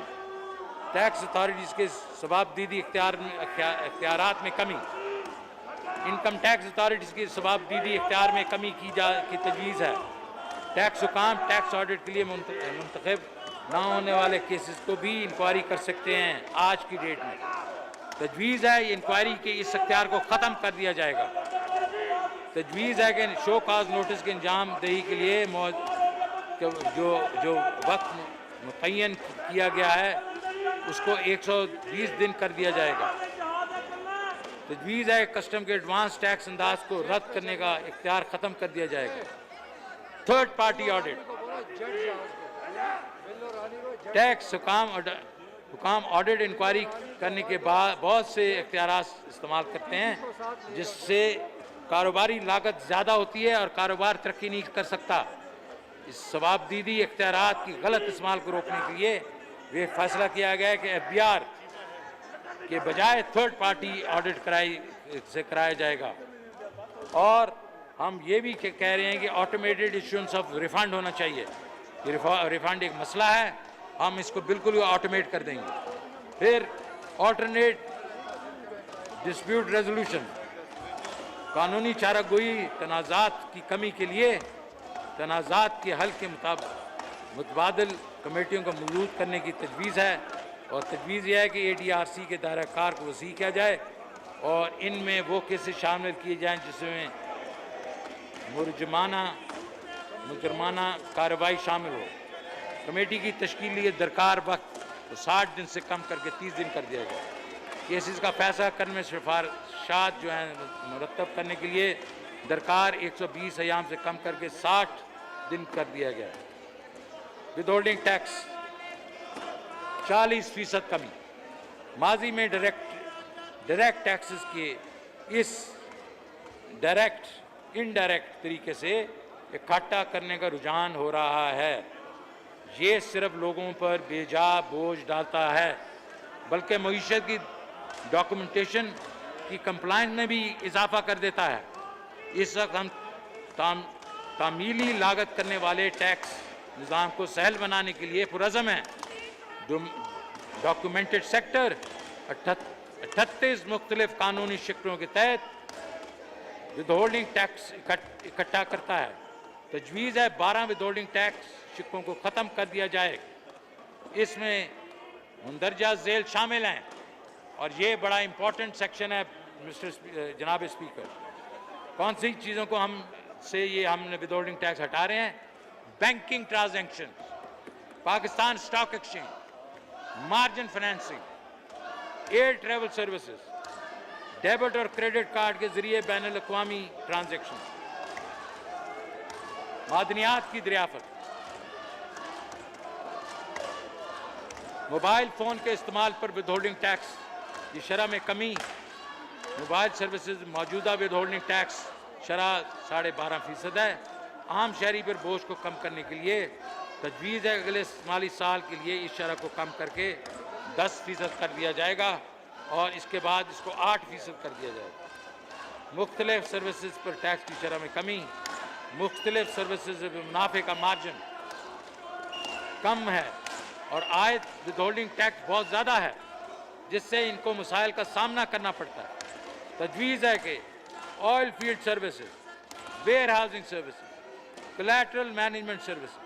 टैक्स अथॉरिटीज़ के सवाबदीदी इख्तियारात में कमी। इनकम टैक्स अथॉरिटीज़ की सवाबदीदी इख्तियार में कमी की तजवीज़ है। टैक्स हुकाम टैक्स ऑडिट के लिए मुंतखब ना होने वाले केसेस को भी इंक्वायरी कर सकते हैं। आज की डेट में तजवीज़ है इंक्वायरी के इस इख्तियार को ख़त्म कर दिया जाएगा। तजवीज़ है कि शो काज नोटिस के अंजाम दही के लिए जो वक्त मुतय्यन किया गया है उसको 120 दिन कर दिया जाएगा। तजवीज़ है कस्टम के एडवांस टैक्स अंदाज को रद्द करने का इख्तियार ख़त्म कर दिया जाएगा। Third party audit. टैक्स हुकाम ऑडिट इंक्वायरी करने के बाद बहुत से इख्तियारात इस्तेमाल करते हैं, जिससे कारोबारी लागत ज़्यादा होती है और कारोबार तरक्की नहीं कर सकता। इस सवाबदीदी इख्तियारात की गलत इस्तेमाल को रोकने के लिए वे फैसला किया गया है कि FBR के बजाय थर्ड पार्टी ऑडिट कराया जाएगा। और हम ये भी कह रहे हैं कि ऑटोमेटेड इशुएंस ऑफ रिफंड होना चाहिए। रिफंड एक मसला है, हम इसको बिल्कुल ऑटोमेट कर देंगे। फिर ऑल्टरनेट डिस्प्यूट रेजोल्यूशन। कानूनी चारागोई तनाज़ात की कमी के लिए तनाज़ात के हल के मुतबादिल कमेटियों को मौजूद करने की तजवीज़ है। और तजवीज़ यह है कि ADRC के दायरा कार को वसी किया जाए और इनमें वो केसेस शामिल किए जाएँ जिसमें मुजरमाना कार्रवाई शामिल हो। कमेटी की तश्कील दरकार वक्त तो 60 दिन से कम करके 30 दिन कर दिया गया। केसेस का फैसला करने में सिफारिशात जो हैं मुरतब करने के लिए दरकार 120 अयाम से कम करके 60 दिन कर दिया गया। विदहोल्डिंग टैक्स 40% कमी। माजी में डायरेक्ट टैक्सेस के इस डायरेक्ट इनडायरेक्ट तरीके से इकट्ठा करने का रुझान हो रहा है। ये सिर्फ लोगों पर बेजा बोझ डालता है बल्कि मईशत की डॉक्यूमेंटेशन की कंप्लायंस में भी इजाफा कर देता है। इस वक्त हम तामीली लागत करने वाले टैक्स निज़ाम को सहल बनाने के लिए पुरज़म हैं। डॉक्यूमेंटेड सेक्टर 38 मुख्तलिफ कानूनी शिक्लों के तहत विदहोल्डिंग टैक्स इकट्ठा करता है। तजवीज़ है 12 विदहोल्डिंग टैक्स शिक्कों को ख़त्म कर दिया जाए। इसमें मुंदरजा झेल शामिल हैं और ये बड़ा इंपॉर्टेंट सेक्शन है जनाब स्पीकर। कौन सी चीज़ों को हमने विदहोल्डिंग टैक्स हटा रहे हैं? Banking transaction, Pakistan stock exchange, margin financing, air travel services, debit और क्रेडिट कार्ड के जरिए बैन अल-अक़वामी ट्रांजैक्शन, मादनियात की दरियाफत, मोबाइल फ़ोन के इस्तेमाल पर विदहोल्डिंग टैक्स की शरह में कमी। मोबाइल सर्विसेज मौजूदा विदहोल्डिंग टैक्स शरह 12.5% है। आम शहरी पर बोझ को कम करने के लिए तजवीज़ है अगले माली साल के लिए इस शरह को कम करके 10% कर दिया जाएगा और इसके बाद इसको 8% कर दिया जाएगा। मुख्तलिफ सर्विसेज पर टैक्स की शरह में कमी। मुख्तलिफ सर्विसेज में मुनाफे का मार्जिन कम है और आयत विदहोल्डिंग टैक्स बहुत ज़्यादा है जिससे इनको मसाइल का सामना करना पड़ता है। तजवीज़ है कि oil field services, warehousing services, collateral management services,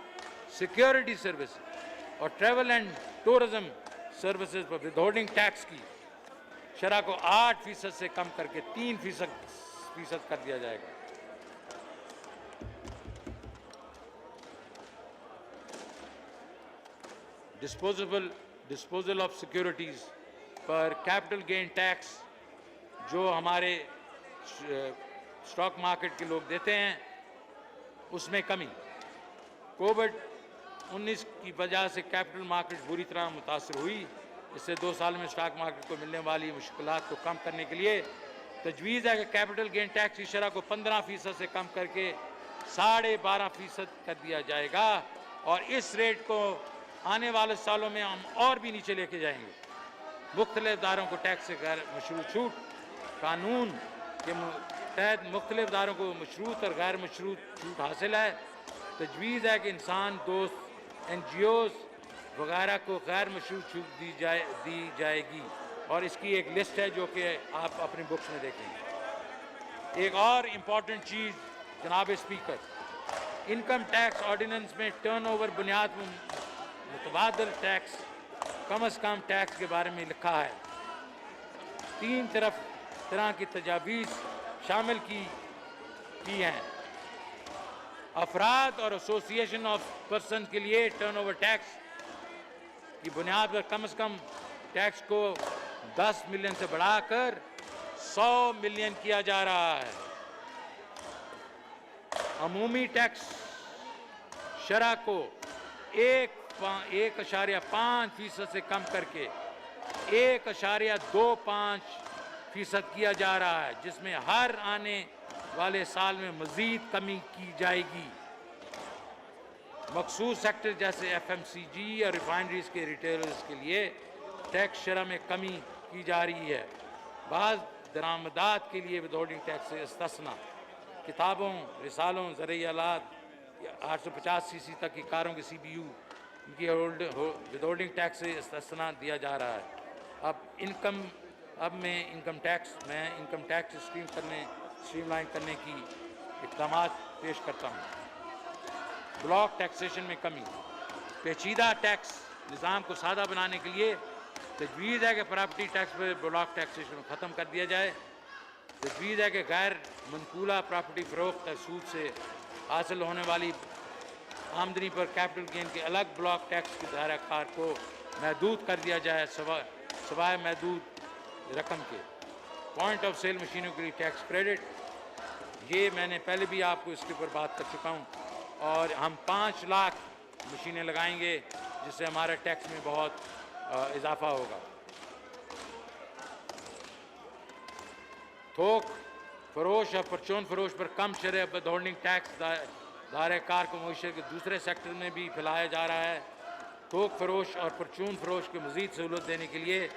security services और ट्रैवल एंड टूरिज्म सर्विसेज पर विदहोल्डिंग टैक्स की शरह को 8% से कम करके 3% कर दिया जाएगा। डिस्पोजल ऑफ सिक्योरिटीज़ पर कैपिटल गेन टैक्स जो हमारे स्टॉक मार्केट के लोग देते हैं उसमें कमी। कोविड-19 की वजह से कैपिटल मार्केट बुरी तरह मुतासर हुई। इससे 2 साल में स्टॉक मार्केट को मिलने वाली मुश्किलात को कम करने के लिए तजवीज़ है कि कैपिटल गेन टैक्स की शरह को 15% से कम करके 12.5% कर दिया जाएगा और इस रेट को आने वाले सालों में हम और भी नीचे लेके जाएंगे। मुख्तलिफ दारों को टैक्स से गैर मशरूत छूट। कानून के तहत मुख्तलिफ दारों को मशरूत और गैर मशरूत छूट हासिल है। तजवीज़ है कि इंसान दोस्त NGOs वगैरह को गैर मशरूत छूट दी जाएगी और इसकी एक लिस्ट है जो कि आप अपनी बुक्स में देखेंगे। एक और इम्पॉर्टेंट चीज़ जनाब स्पीकर, इनकम टैक्स ऑर्डिनेंस में टर्नओवर बुनियाद मुतबादल टैक्स कम से कम टैक्स के बारे में लिखा है। 3 तरह की तजावीज़ शामिल की हैं। अफराद और एसोसिएशन ऑफ पर्सन के लिए टर्नओवर टैक्स की बुनियाद पर कम से कम टैक्स को 10 मिलियन से बढ़ाकर 100 मिलियन किया जा रहा है। अमूमी टैक्स शरह को 1.5% से कम करके 1.25% किया जा रहा है जिसमें हर आने वाले साल में मजीद कमी की जाएगी। मखसूस सेक्टर जैसे FMCG और रिफाइनरीज के रिटेलर्स के लिए टैक्स शरह में कमी की जा रही है। बाज़ दरामदात के लिए विदहोल्डिंग टैक्स से इस्तिस्ना। किताबों, रिसालों, ज़रई आलात 850cc तक की कारों के CBU इनकी विदहोल्डिंग टैक्स से इस्तिस्ना दिया जा रहा है। अब मैं इनकम टैक्स स्ट्रीमलाइन करने की इक़दाम पेश करता हूँ। ब्लॉक टैक्सेशन में कमी। पेचीदा टैक्स निज़ाम को सादा बनाने के लिए तजवीज़ है कि प्रॉपर्टी टैक्स पर ब्लॉक टैक्सेशन ख़त्म कर दिया जाए। तजवीज़ है कि गैर मनकूला प्रॉपर्टी फ़रोख्त और सूद से हासिल होने वाली आमदनी पर कैपिटल गेन के अलग ब्लॉक टैक्स के दायरा कार को महदूद कर दिया जाए सवाए महदूद रकम के। पॉइंट ऑफ सेल मशीनों के लिए टैक्स क्रेडिट, ये मैंने पहले भी आपको इसके ऊपर बात कर चुका हूँ, और हम 5 लाख मशीनें लगाएंगे जिससे हमारा टैक्स में बहुत इजाफा होगा। थोक फरोश और परचून फरोश पर कम शरह विदहोल्डिंग टैक्स दायरे कार को मईशत के दूसरे सेक्टर में भी फैलाया जा रहा है। थोक फरोश और परचून फरोश को मज़ीद सहूलत देने के लिए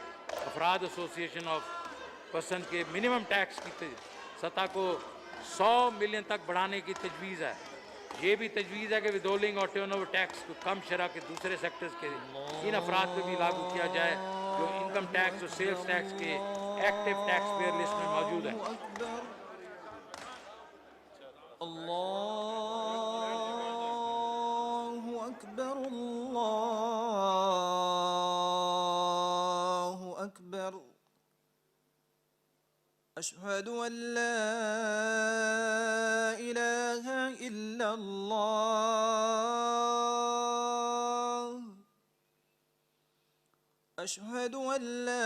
अफराद एसोसिएशन ऑफ पर्सन के मिनिमम टैक्स की सतह को 100 मिलियन तक बढ़ाने की तजवीज़ है। ये भी तजवीज़ है कि विदहोल्डिंग और टर्नओवर टैक्स को कम शरह के दूसरे सेक्टर्स के इन अफराद पर भी लागू किया जाए जो इनकम टैक्स और सेल्स टैक्स के एक्टिव टैक्स पेयर लिस्ट में मौजूद है। अल्लाहु अकबर, अल्लाहु अकबर। अशहदु अन ला इलाहा इल्लल्लाह, अशहदु अन ला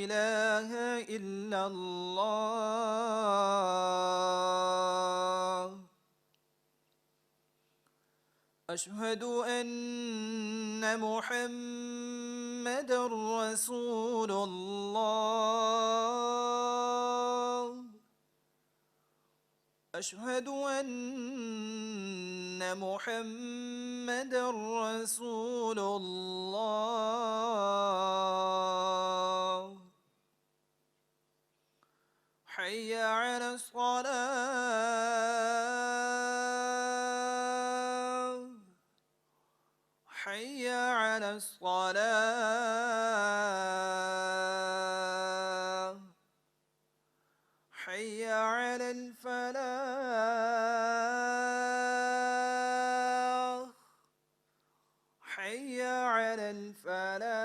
इलाहा इल्लल्लाह, अशहदु अन्न मुहम्मदर रसूलुल्लाह, अशहदु अन्न मुहम्मदर रसूलुल्लाह। हय्य अलस सलाह, हय्य अलस सलाह, हय्य अलल फलाह, हय्य अलल फलाह।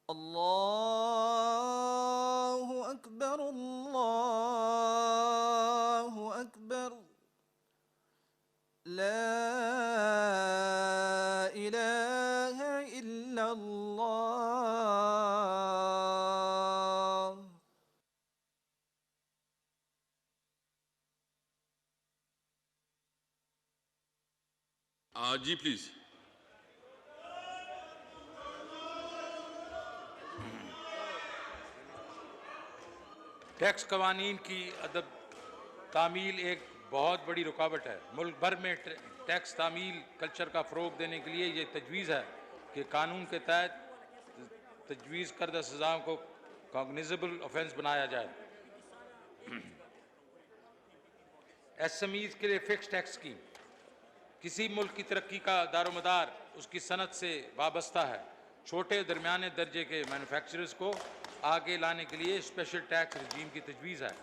अल्लाहु अकबर, अल्लाहु अकबर। ला इलाहा इल्लल्लाह। जी प्लीज। टैक्स कवानीन की अदब तामील एक बहुत बड़ी रुकावट है। मुल्क भर में टैक्स तामील कल्चर का फ़रोग देने के लिए ये तजवीज़ है कि कानून के तहत तजवीज़ करदा सज़ाओं को कॉग्निजेबल ऑफेंस बनाया जाए। SMEs के लिए फ़िक्स टैक्स स्कीम, किसी मुल्क की तरक्की का दारोमदार उसकी सनत से वाबस्ता है। छोटे दरमियाने दर्जे के मैन्युफैक्चरर्स को आगे लाने के लिए स्पेशल टैक्स रजीम की तजवीज़ है।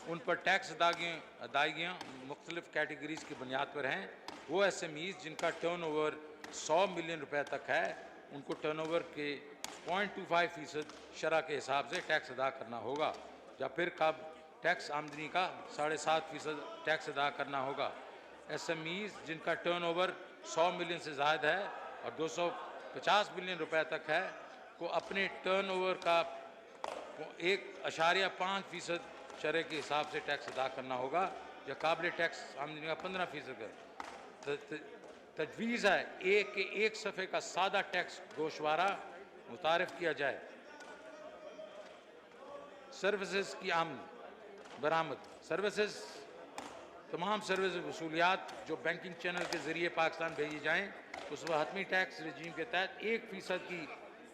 उन पर टैक्स अदायगियाँ मुख्तलिफ़ कैटेगरीज़ की बुनियाद पर हैं। वो SMEs जिनका टर्नओवर 100 मिलियन रुपए तक है, उनको टर्नओवर के 0.25% शरह के हिसाब से टैक्स अदा करना होगा, या फिर कब टैक्स आमदनी का 7.5% टैक्स अदा करना होगा। SMEs जिनका टर्नओवर 100 मिलियन से ज़्यादा है और 250 मिलियन रुपए तक है को अपने टर्नओवर का 1.5% शरह के हिसाब से टैक्स अदा करना होगा, या काबिल टैक्स आमदनी का 15% का। तजवीज़ है एक सफ़े का सादा टैक्स गोशवारा मुतारिफ किया जाए। सर्विसेज की आमद बरामद, सर्विसेज तमाम सर्विस वसूलियात जो बैंकिंग चैनल के ज़रिए पाकिस्तान भेजी जाएँ उस पर हतमी टैक्स रजीम के तहत 1% की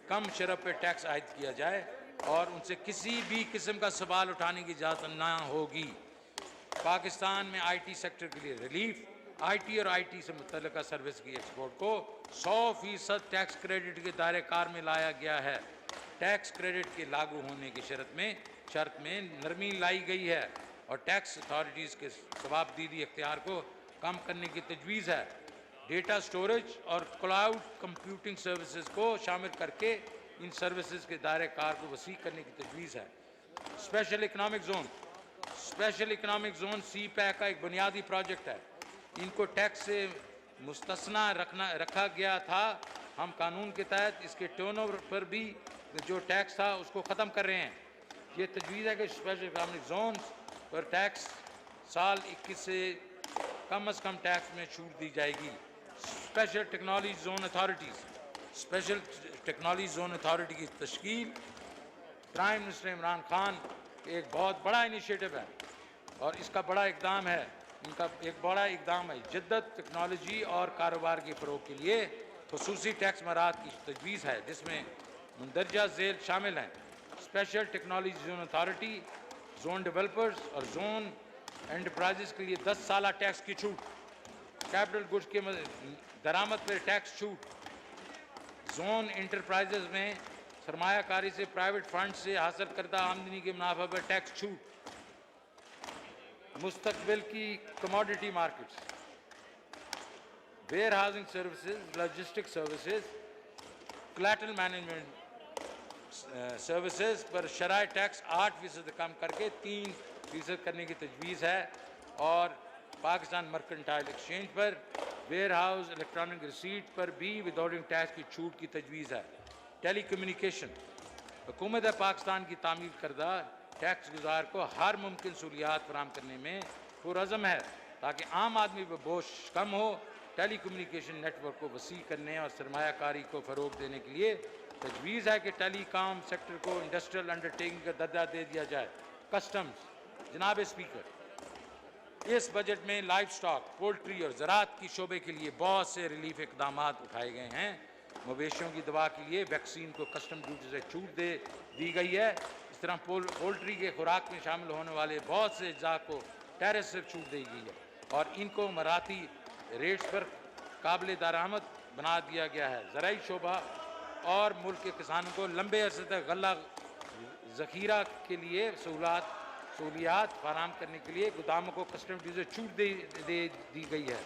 कम शरह पर टैक्स आयद किया जाए और उनसे किसी भी किस्म का सवाल उठाने की इजाज़त ना होगी। पाकिस्तान में IT सेक्टर के लिए रिलीफ, IT और IT से मुतल्लिका सर्विस की एक्सपोर्ट को 100% टैक्स क्रेडिट के दायरे कार में लाया गया है। टैक्स क्रेडिट के लागू होने की शर्त में नरमी लाई गई है और टैक्स अथॉरिटीज़ के जवाबदीदी इख्तियार को कम करने की तजवीज़ है। डेटा स्टोरेज और क्लाउड कंप्यूटिंग सर्विसेज को शामिल करके इन सर्विसेज के दायरे कार को वसी करने की तजवीज़ है। स्पेशल इकोनॉमिक जोन सी पैक का एक बुनियादी प्रोजेक्ट है। इनको टैक्स से मुस्तस्ना रखा गया था। हम कानून के तहत इसके टर्नओवर पर भी जो टैक्स था उसको ख़त्म कर रहे हैं। ये तजवीज़ है कि स्पेशल इकोनॉमिक जोन पर टैक्स साल 21 से कम टैक्स में छूट दी जाएगी। स्पेशल टेक्नोलॉजी जोन अथॉरिटी की तश्कील प्राइम मिनिस्टर इमरान खान एक बहुत बड़ा इनिशिएटिव है और इसका बड़ा इकदाम है। इनका एक बड़ा इकदाम है जिद्दत टेक्नोलॉजी और कारोबार के फ़रोग के लिए खुसूसी टैक्स मराहत की तजवीज़ है, जिसमें मंदरजा झेल शामिल हैं। Special technology zone authority, zone developers और जोन एंटरप्राइजेस के लिए 10 साल टैक्स की छूट, कैपिटल गुड्स के दरामद पर टैक्स छूट, जोन एंटरप्राइजेस में सरमायाकारी से प्राइवेट फंड से हासिल करदा आमदनी के मुनाफा पर टैक्स छूट, मुस्तकबिल की commodity markets, warehousing services, logistic services, collateral management services पर शराय टैक्स 8% कम करके 3% करने की तजवीज़ है और पाकिस्तान मर्केंटाइल एक्सचेंज पर वेयर हाउस इलेक्ट्रॉनिक रिसीट पर भी विदाउटिंग टैक्स की छूट की तजवीज़ है। टेली कम्युनिकेशन, हुकूमत पाकिस्तान की तामील करदा टैक्स गुजार को हर मुमकिन सहूलियात फराहम करने में पुरअज़म है ताकि आम आदमी पर बोझ कम हो। टेली कम्युनिकेशन नेटवर्क को वसी करने और सरमायाकारी को फ़रोग देने के लिए तजवीज़ है कि टेलीकॉम सेक्टर को इंडस्ट्रियल अंडरटेकिंग का दर्जा दे दिया जाए। कस्टम्स, जनाब स्पीकर, इस बजट में लाइफ स्टॉक, पोल्ट्री और ज़राअत की शोबे के लिए बहुत से रिलीफ इकदाम उठाए गए हैं। मवेशियों की दवा के लिए वैक्सीन को कस्टम ड्यूटी से छूट दी गई है। इस तरह पोल्ट्री के खुराक में शामिल होने वाले बहुत से अज्जा को टैरिफ से छूट दी गई है और इनको मराठी रेट्स पर काबिल दरामद बना दिया गया है। ज़राई शोबा और मुल्क के किसानों को लंबे अरसे तक गल्ला ज़ख़ीरा के लिए सहूलियात फराहम करने के लिए गोदामों को कस्टम ड्यूटी से छूट दी गई है।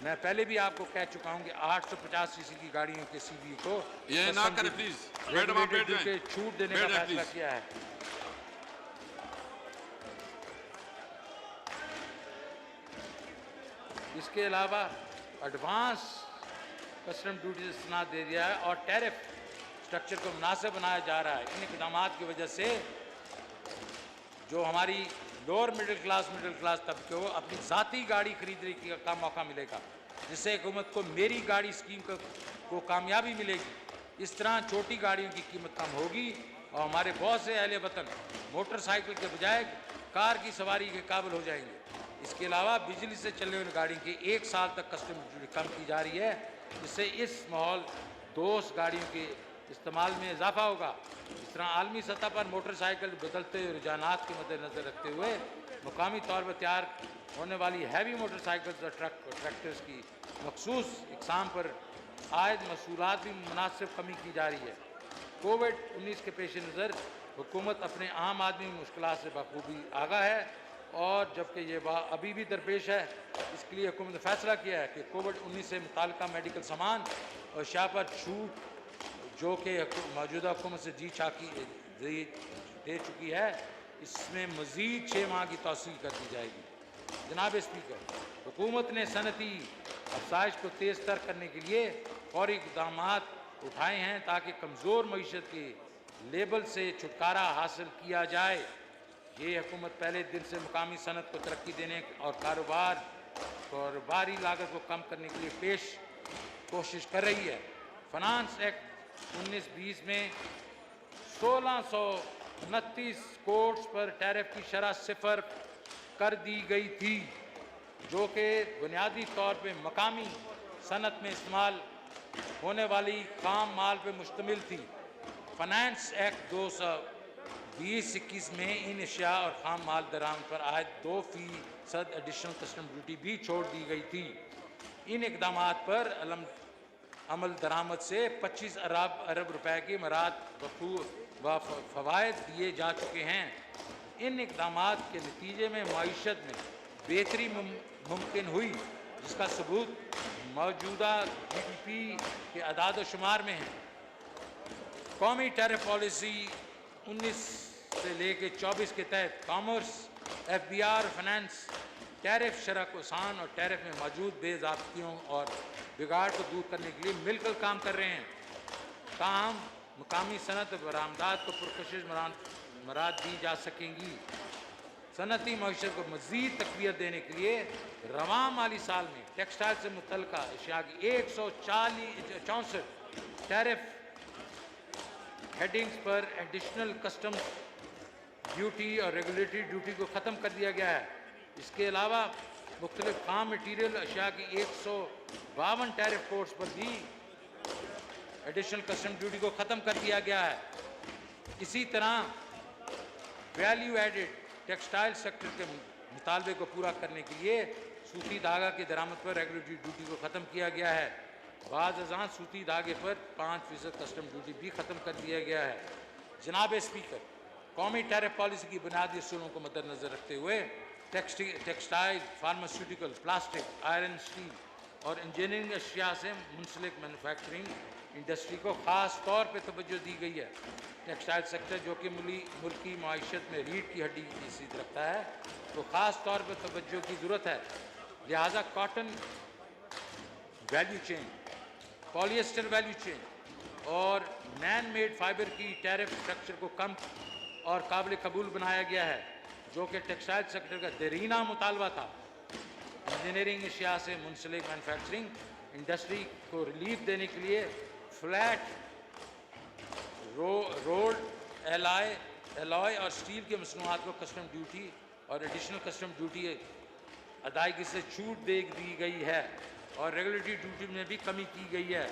मैं पहले भी आपको कह चुका हूं कि 850 सीसी की गाड़ियों के सीबी को ये ना करें प्लीज, मैडम आप बैठ जाएं, छूट देने का फैसला किया है। इसके अलावा एडवांस कस्टम ड्यूटी से इस्तेमाल दे दिया है और टैरिफ स्ट्रक्चर को मुनासिब बनाया जा रहा है। इन इक़दाम की वजह से जो हमारी लोअर मिडिल क्लास तबके को अपनी ज़ाती गाड़ी खरीदने का मौका मिलेगा, जिससे हुकूमत को मेरी गाड़ी स्कीम को कामयाबी मिलेगी। इस तरह छोटी गाड़ियों की कीमत कम होगी और हमारे बहुत से अहले वतन मोटरसाइकिल के बजाय कार की सवारी के काबिल हो जाएंगे। इसके अलावा बिजली से चलने वाली गाड़ी की 1 साल तक कस्टम ड्यूटी कम की जा रही है, जिससे इस माहौल दोस्त गाड़ियों के इस्तेमाल में इजाफा होगा। इस तरह आलमी सतह पर मोटरसाइकिल बदलते रुझानात के मद्देनज़र रखते हुए मुकामी तौर पर तैयार होने वाली हैवी मोटरसाइकिल्स और ट्रैक्टर्स की मखसूस इकसाम पर आयद मसूलात भी मुनासिब कमी की जा रही है। कोविड-19 के पेश नज़र हुकूमत अपने आम आदमी की मुश्किलात से बखूबी आगाह है और जबकि ये अभी भी दरपेश है, इसके लिए हुकूमत ने फैसला किया है कि कोविड-19 से मुताल्लिका मेडिकल सामान और अशिया पर छूट जो कि मौजूदा हुकूमत से जी चाकी दे चुकी है, इसमें मज़ीद 6 माह की तौसील कर दी जाएगी। जनाब स्पीकर, हुकूमत ने सनती अफसाइश को तेज़ तर करने के लिए फौरी इक़दाम उठाए हैं ताकि कमज़ोर मईशत के लेबल से छुटकारा हासिल किया जाए। ये हुकूमत पहले दिन से मुकामी सनत को तरक्की देने और कारोबारी लागत को कम करने के लिए कोशिश कर रही है। फाइनेंस एक्ट 1920 में 1629 कोर्स पर टैरिफ की शरह 0 कर दी गई थी, जो कि बुनियादी तौर पे मकामी सनत में इस्तेमाल होने वाली खाम माल पर मुश्तमिल थी। फाइनेंस एक्ट 2020-21 में इन अशिया और खाम माल दरामद पर आयद 2% एडिशनल कस्टम ड्यूटी भी छोड़ दी गई थी। इन इक़दाम पर अमल दरामद से 25 अरब रुपए की मराद व फ़वाइद दिए जा चुके हैं। इन इक़दाम के नतीजे में मईशत में बेहतरी मुमकिन हुई, जिसका सबूत मौजूदा GDP के अदाद शुमार में है। कौमी टैरिफ पॉलिसी 19 से लेके 24 के तहत कॉमर्स, FBR, फाइनेंस टैरिफ शरह को आसान और टैरिफ में मौजूद बेज़ाब्तियों और बिगाड़ को दूर करने के लिए मिलकर काम कर रहे हैं। ताहम मुकामी सनत बरामदात को पुरकशिश मराद दी जा सकेंगी। सनती मईशत को मज़ीद तक़वियत देने के लिए रवां माली साल में टेक्सटाइल से मुतल्लिक़ अशिया की 164 टैरिफ हेडिंग्स पर एडिशनल कस्टम्स ड्यूटी और रेगुलेटरी ड्यूटी को ख़त्म कर दिया गया है। इसके अलावा मुख्तलिफ फार्म मटीरियल अशिया की 152 टैरिफ कोड्स पर भी एडिशनल कस्टम ड्यूटी को ख़त्म कर दिया गया है। इसी तरह वैल्यू एडेड टेक्सटाइल सेक्टर के मुतालबे को पूरा करने के लिए सूती धागा की दरामद पर रेगुलेटरी ड्यूटी को ख़त्म किया गया है। बाज़ अज़ां सूती धागे पर 5% कस्टम ड्यूटी भी ख़त्म कर दिया गया है। जनाब स्पीकर, कौमी टैरिफ पॉलिसी की बुनियादी असूलों को मद्देनज़र रखते हुए textile, pharmaceutical, plastic, iron, steel और इंजीनियरिंग अशिया से मुंसलिक मैन्युफैक्चरिंग इंडस्ट्री को ख़ास तौर पर तवज्जो दी गई है। टेक्सटाइल सेक्टर जो कि मुल्की माईशत में रीढ़ की हड्डी की हैसियत रखता है, तो ख़ास तौर पर तवज्जो की ज़रूरत है। लिहाजा cotton value chain, polyester value chain और मैन मेड फाइबर की टैरिफ स्ट्रक्चर को कम और काबिल कबूल बनाया गया है, जो कि टेक्सटाइल सेक्टर का देरीना मुतालबा था। इंजीनियरिंग अशिया से मुंसलिक मैन्युफैक्चरिंग इंडस्ट्री को रिलीफ देने के लिए फ्लैट रोल्ड एलॉय और स्टील के मसनूआत को कस्टम ड्यूटी और एडिशनल कस्टम ड्यूटी अदायगी से छूट दे दी गई है और रेगुलेटरी ड्यूटी में भी कमी की गई है।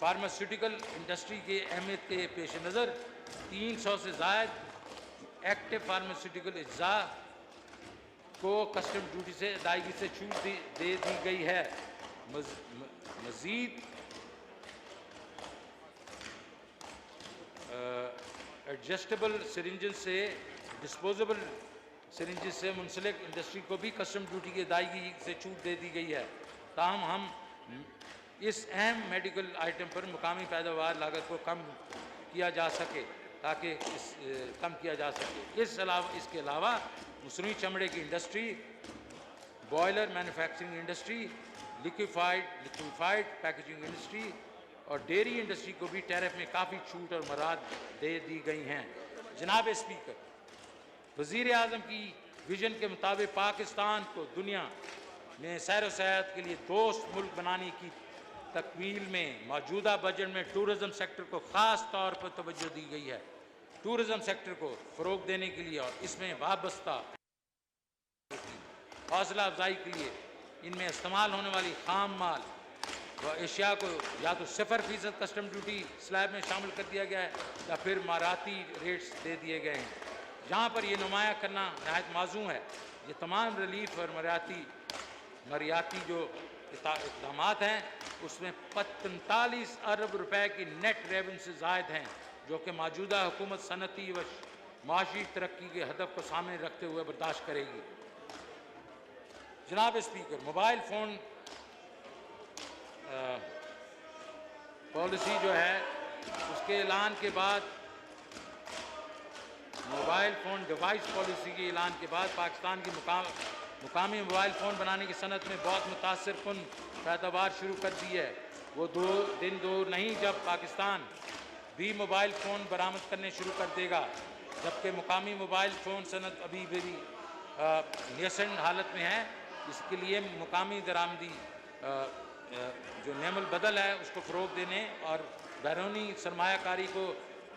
फार्मास्यूटिकल इंडस्ट्री के अहमियत के पेश नज़र 300 से ज़ायद एक्टिव फार्मास्यूटिकल अज्जा को कस्टम ड्यूटी से अदायगी से छूट दे दी गई है। मज़ीद एडजस्टेबल सिरिंजेस से डिस्पोजेबल सिरिंजेस से मुंसलिक इंडस्ट्री को भी कस्टम ड्यूटी की अदायगी से छूट दे दी गई है। ताहम हम इस अहम मेडिकल आइटम पर मुकामी पैदावार लागत को कम किया जा सके इसके अलावा मसनूई चमड़े की industry, boiler manufacturing industry, liquefied packaging industry और डेयरी इंडस्ट्री को भी टैरिफ में काफ़ी छूट और मराद दे दी गई हैं। जनाब स्पीकर, वज़ीर आज़म की विजन के मुताबिक पाकिस्तान को दुनिया में सैर व सयाहत के लिए दोस्त मुल्क बनाने की तकमील में मौजूदा बजट में टूरिज़म सेक्टर को ख़ास तौर पर तवज्जो दी गई है। टूरिज़म सेक्टर को फ़रोग़ देने के लिए और इसमें वाबस्ता हौसला अफजाई के लिए इनमें इस्तेमाल होने वाली खाम माल व एशिया को या तो 0% कस्टम ड्यूटी स्लैब में शामिल कर दिया गया है या फिर माराती रेट्स दे दिए गए हैं। जहाँ पर ये नुमाया करना नहायत माजूम है, ये तमाम रिलीफ और मरियाती जो इक़दाम हैं उसमें 45 अरब रुपए की नेट रेवेन्यू से ज़ायद हैं, जो कि मौजूदा हुकूमत सनती व माशी तरक्की के हदफ को सामने रखते हुए बर्दाश्त करेगी। जनाब स्पीकर, मोबाइल फ़ोन पॉलिसी जो है उसके ऐलान के बाद मोबाइल फ़ोन डिवाइस पॉलिसी के ऐलान के बाद पाकिस्तान की मुकामी मोबाइल फ़ोन बनाने की सनत में बहुत मुतासिरकुन पैदावार शुरू कर दी है। वो दिन दूर नहीं जब पाकिस्तान भी मोबाइल फ़ोन बरामद करने शुरू कर देगा, जबकि मुकामी मोबाइल फ़ोन सनत अभी भी नेसेंट हालत में है। इसके लिए मुकामी दरामदी जो नेमल बदल है उसको फ़रोग़ देने और बैरूनी सरमायाकारी को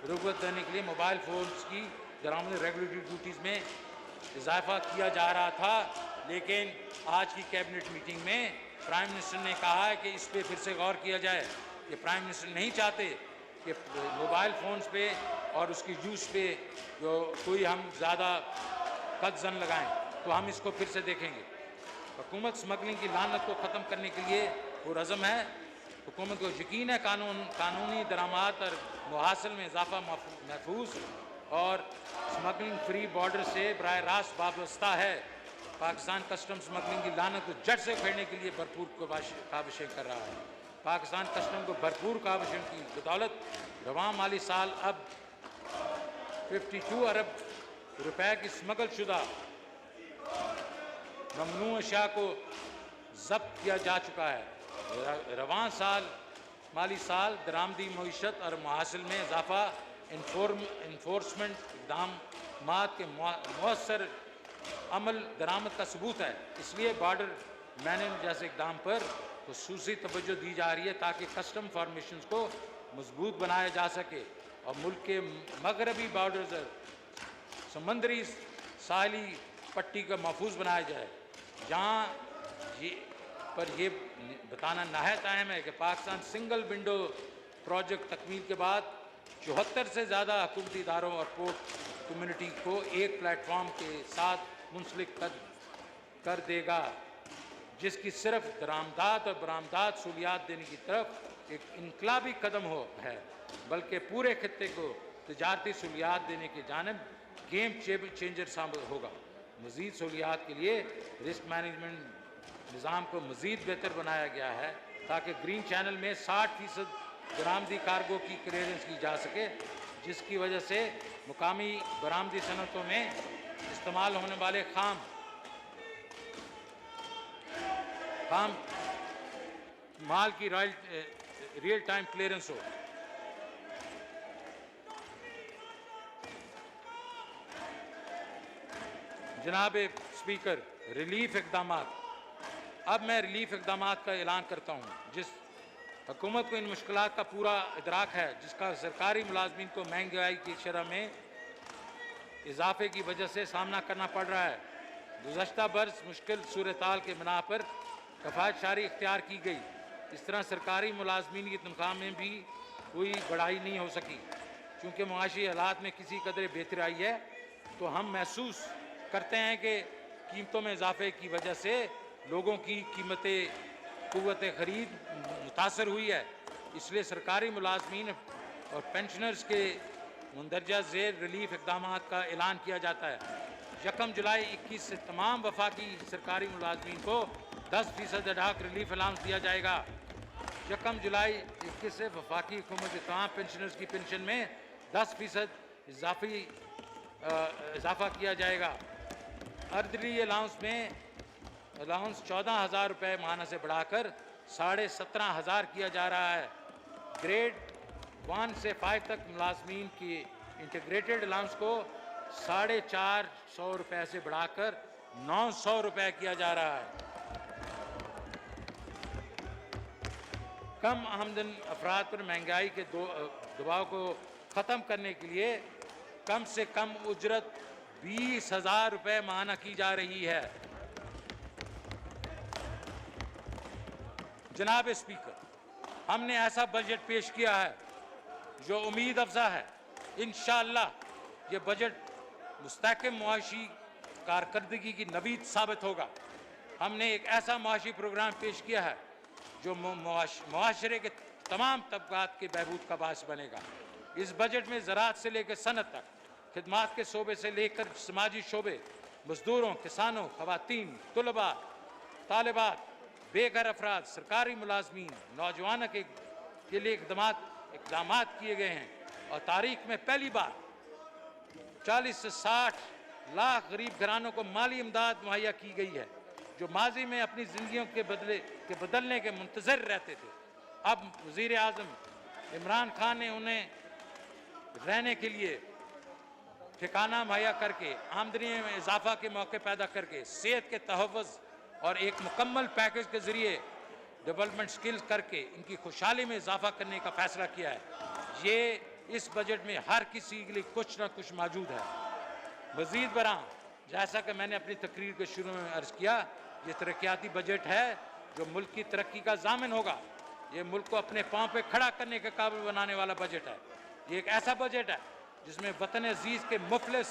रग़बत देने के लिए मोबाइल फ़ोन्स की दरामद रेगुलेटरी ड्यूटीज़ में इजाफ़ा किया जा रहा था, लेकिन आज की कैबिनेट मीटिंग में प्राइम मिनिस्टर ने कहा है कि इस पर फिर से गौर किया जाए कि प्राइम मिनिस्टर नहीं चाहते कि मोबाइल फ़ोन्स पे और उसकी यूज़ पे जो कोई हम ज़्यादा कदज़न लगाएं, तो हम इसको फिर से देखेंगे। हुकूमत स्मगलिंग की लानत को ख़त्म करने के लिए पुरअज़म है। हुकूमत को यकीन है कानूनी दरामद और मुहासिल में इजाफ़ा महफूज और स्मगलिंग फ्री बॉर्डर से बराह रास्त वाबस्ता है। पाकिस्तान कस्टम स्मगलिंग की लानत को जड़ से उखेड़ने के लिए भरपूर काविशें कर रहा है। पाकिस्तान कस्टम को भरपूर काविशों की बदौलत रवां माली साल अब 52 अरब रुपए की स्मगल शुदा ममनू अशिया को जब्त किया जा चुका है। रवां साल माली साल दरामदी मईशत और महासिल में इजाफा इन्फोर्समेंट इकदाम के मौसर अमल दरामद का सबूत है। इसलिए बॉर्डर मैनेजमेंट जैसे इकदाम पर खुसूसी तवज्जो दी जा रही है ताकि कस्टम फॉर्मेशंस को मजबूत बनाया जा सके और मुल्क के मगरबी बॉर्डर समंदरी साहली पट्टी का महफूज बनाया जाए। जहाँ ये बताना नहायत अहम है कि पाकिस्तान सिंगल विंडो प्रोजेक्ट तकमील के बाद 74 से ज़्यादा हुकूमती इदारों और पोर्ट कम्युनिटी को एक प्लेटफॉर्म के साथ मुंसलिक कर देगा, जिसकी सिर्फ दरामदात और बरामदात सहूलियात देने की तरफ एक इनकलाबी कदम है, बल्कि पूरे खत्ते को तजारती सहूलियात देने की जानिब गेम चेंजर साबित होगा। मज़ीद सहूलियात के लिए रिस्क मैनेजमेंट निज़ाम को मज़ीद बेहतर बनाया गया है ताकि ग्रीन चैनल में 60% बरामदी कार्गो की क्लियरेंस की जा सके, जिसकी वजह से मुकामी बरामदी सनतों में इस्तेमाल होने वाले खाम माल की रियल टाइम क्लियरेंस हो। जनाब स्पीकर, रिलीफ इकदाम। अब मैं रिलीफ इकदाम का ऐलान करता हूँ। जिस हुकूमत को इन मुश्किलात का पूरा इदराक है, जिसका सरकारी मुलाजमीन को महंगाई की शरह में इजाफे की वजह से सामना करना पड़ रहा है, गुज़श्ता बरस मुश्किल सूरत-हाल के बिना पर कफ़ायत शारी इख्तियार की गई। इस तरह सरकारी मुलाजमीन की तनख्वाह में भी कोई बढ़ाई नहीं हो सकी। चूँकि मुआशी हालात में किसी कदर बेहतरी आई है, तो हम महसूस करते हैं कि कीमतों में इजाफे की वजह से लोगों की क़ुव्वत ख़रीद मुतासर हुई है। इसलिए सरकारी मुलाजमीन और पेंशनर्स के मंदरजा ज़ेर रिलीफ इकदाम का ऐलान किया जाता है। 1 जुलाई 21 से तमाम वफाकी सरकारी मुलाजमीन को 10% अडाक रिलीफ अलाउंस दिया जाएगा। 1 जुलाई 21 से वफाकी हुकूमत के तमाम पेंशनर्स की पेंशन में 10% इजाफा किया जाएगा। अर्दली अलाउंस में 14,000 रुपये माहाना से बढ़ाकर 17,500 किया जा रहा है। ग्रेड 1 से 5 तक मुलाजमीन की इंटीग्रेटेड अलाउंस को 450 रुपये से बढ़ाकर 900 रुपये किया जा रहा है। कम आमदन अफराद पर महंगाई के दबाव को ख़त्म करने के लिए कम से कम उजरत 20,000 रुपये माहाना की जा रही है। जनाब स्पीकर, हमने ऐसा बजट पेश किया है जो उम्मीद अफजा है। इंशाअल्लाह ये बजट मुस्तहकम मुआशी कारकर्दगी की नवीद साबित होगा। हमने एक ऐसा मुआशी प्रोग्राम पेश किया है जो मुआशरे के तमाम तबकात के बहबूद का बायस बनेगा। इस बजट में ज़राअत से लेकर सनत तक, खिदमात के शोबे से लेकर समाजी शोबे, मजदूरों, किसानों, ख़वातीन, तुलबा, तालिबात, बेघर अफराद, सरकारी मुलाजमीन, नौजवानों के लिए इक़दाम किए गए हैं और तारीख में पहली बार 40 से 60 लाख गरीब घरानों को माली इमदाद मुहैया की गई है, जो माजी में अपनी ज़िंदगियों के बदलने के मुंतज़र रहते थे। अब वज़ीर आज़म इमरान खान ने उन्हें रहने के लिए ठिकाना मुहैया करके, आमदनी में इजाफा के मौके पैदा करके, सेहत के तहफ़्फ़ुज़ और एक मुकम्मल पैकेज के ज़रिए डेवलपमेंट स्किल्स करके इनकी खुशहाली में इजाफा करने का फ़ैसला किया है। ये इस बजट में हर किसी के लिए कुछ ना कुछ मौजूद है। मज़ीद बरां, जैसा कि मैंने अपनी तकरीर के शुरू में अर्ज़ किया, ये तरक्याती बजट है जो मुल्क की तरक्की का ज़ामिन होगा। ये मुल्क को अपने पाँव पे खड़ा करने के काबिल बनाने वाला बजट है। ये एक ऐसा बजट है जिसमें वतन अजीज़ के मुफलिस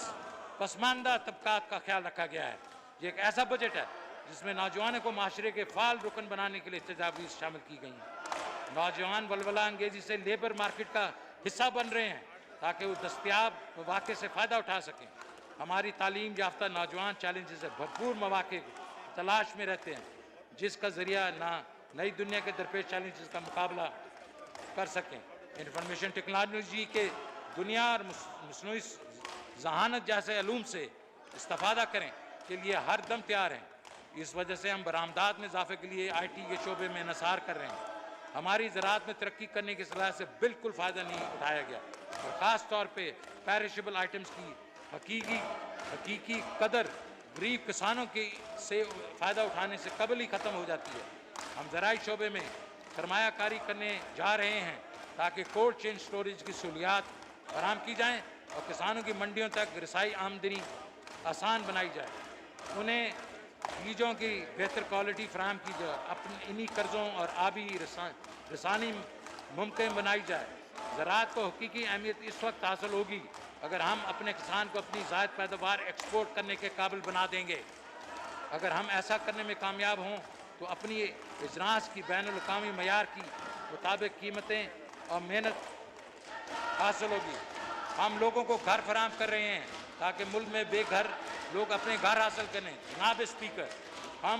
पसमानदा तबकात का ख्याल रखा गया है। ये एक ऐसा बजट है जिसमें नौजवानों को माशरे के फ़ाल रुकन बनाने के लिए तजावीज़ शामिल की गई हैं। नौजवान वलवला अंगेज़ी से लेबर मार्केट का हिस्सा बन रहे हैं ताकि वो दस्तयाब मौक़े से फ़ायदा उठा सकें। हमारी तालीम याफ्ता नौजवान चैलेंज से भरपूर मौक़े तलाश में रहते हैं, जिसका ज़रिया नई दुनिया के दरपेश चैलेंज का मुकाबला कर सकें। इंफॉर्मेशन टेक्नोलॉजी के दुनिया और मसनूई जहानत जैसे अलूम से इस्तेफादा करें के लिए हर दम तैयार हैं। इस वजह से हम बरामदात में इजाफे के लिए IT के शोबे में इन्हिसार कर रहे हैं। हमारी ज़राअत में तरक्की करने की सलाह से बिल्कुल फ़ायदा नहीं उठाया गया और ख़ास तौर पे पेरिशेबल आइटम्स की हकीकी कदर गरीब किसानों के से फ़ायदा उठाने से कबल ही ख़त्म हो जाती है। हम ज़राई शोबे में सरमायाकारी करने जा रहे हैं ताकि कोल्ड चेन स्टोरेज की सहूलियात फराहम की जाएँ और किसानों की मंडियों तक रसाई आमदनी आसान बनाई जाए। उन्हें बीजों की बेहतर क्वालिटी फराहम की जाए। अपने इन्हीं कर्ज़ों और आबी रसानी मुमकिन बनाई जाए। ज़राअत को हकीकी अहमियत इस वक्त हासिल होगी अगर हम अपने किसान को अपनी ज़ायद पैदावार एक्सपोर्ट करने के काबिल बना देंगे। अगर हम ऐसा करने में कामयाब हों तो अपनी इजरास की बैनुल-अक़वामी मयार की मुताबिक कीमतें और मेहनत हासिल होगी। हम लोगों को घर फराहम कर रहे हैं ताकि मुल्क में बेघर लोग अपने घर हासिल करें। जनाब स्पीकर, हम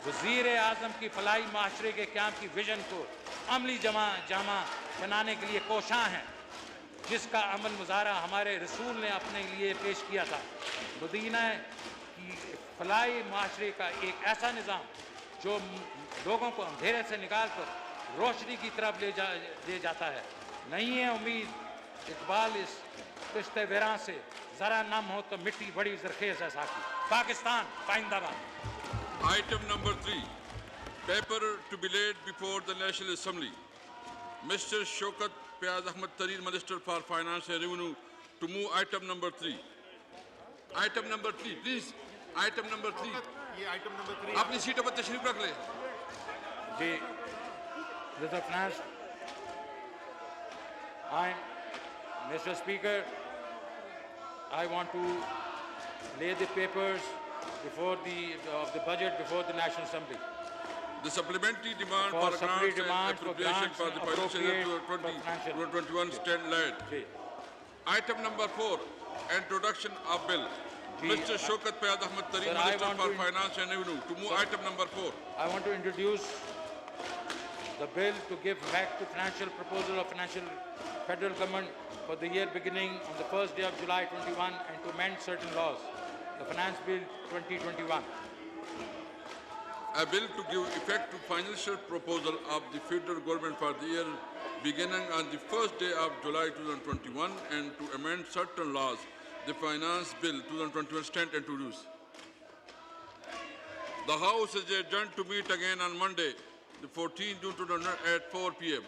वज़ीर आज़म की फलाही माशरे के क़याम की विजन को अमली जामा बनाने के लिए कोशां हैं, जिसका अमल मुज़ाहरा हमारे रसूल ने अपने लिए पेश किया था। मदीना की फलाही माशरे का एक ऐसा निज़ाम जो लोगों को अंधेरे से निकाल कर रोशनी की तरफ ले जाता है। नहीं है उम्मीद इकबाल इस रिश्ते वेरां से जरा नम हो तो मिट्टी बड़ी जरखेज है साकी। Pakistan पाइंदाबाद। Item number 3, paper to be laid before the National Assembly. Mr. Shaukat Fayaz Ahmed Tareer, Minister for Finance and Revenue, to move item number 3. Item number 3, please. Item number 3. ये आइटम नंबर 3 अपनी सीटों पर तशरीफ रख ले। जी, Mr. Finance, Mr. Speaker, I want to lay the papers before of the budget before the National Assembly. The supplementary demand For for supplementary grants and demands for appropriation grants for the and financial year appropriate for 2021 stand laid. Ji, Item number 4, introduction of bill. Ji, Mr. Shaukat Fayaz Ahmed Tareer, Sir, I Minister want for to- Finance and Revenue, to move item number 4. I want to introduce the bill to give back to financial proposal of federal government for the year beginning on the first day of July 21 and to amend certain laws. The Finance Bill 2021. A bill to give effect to financial proposal of the federal government for the year beginning on the first day of July 2021 and to amend certain laws. The Finance Bill 2021 stand introduced. The House is adjourned to meet again on Monday, the 14th June 2021 at 4 p.m.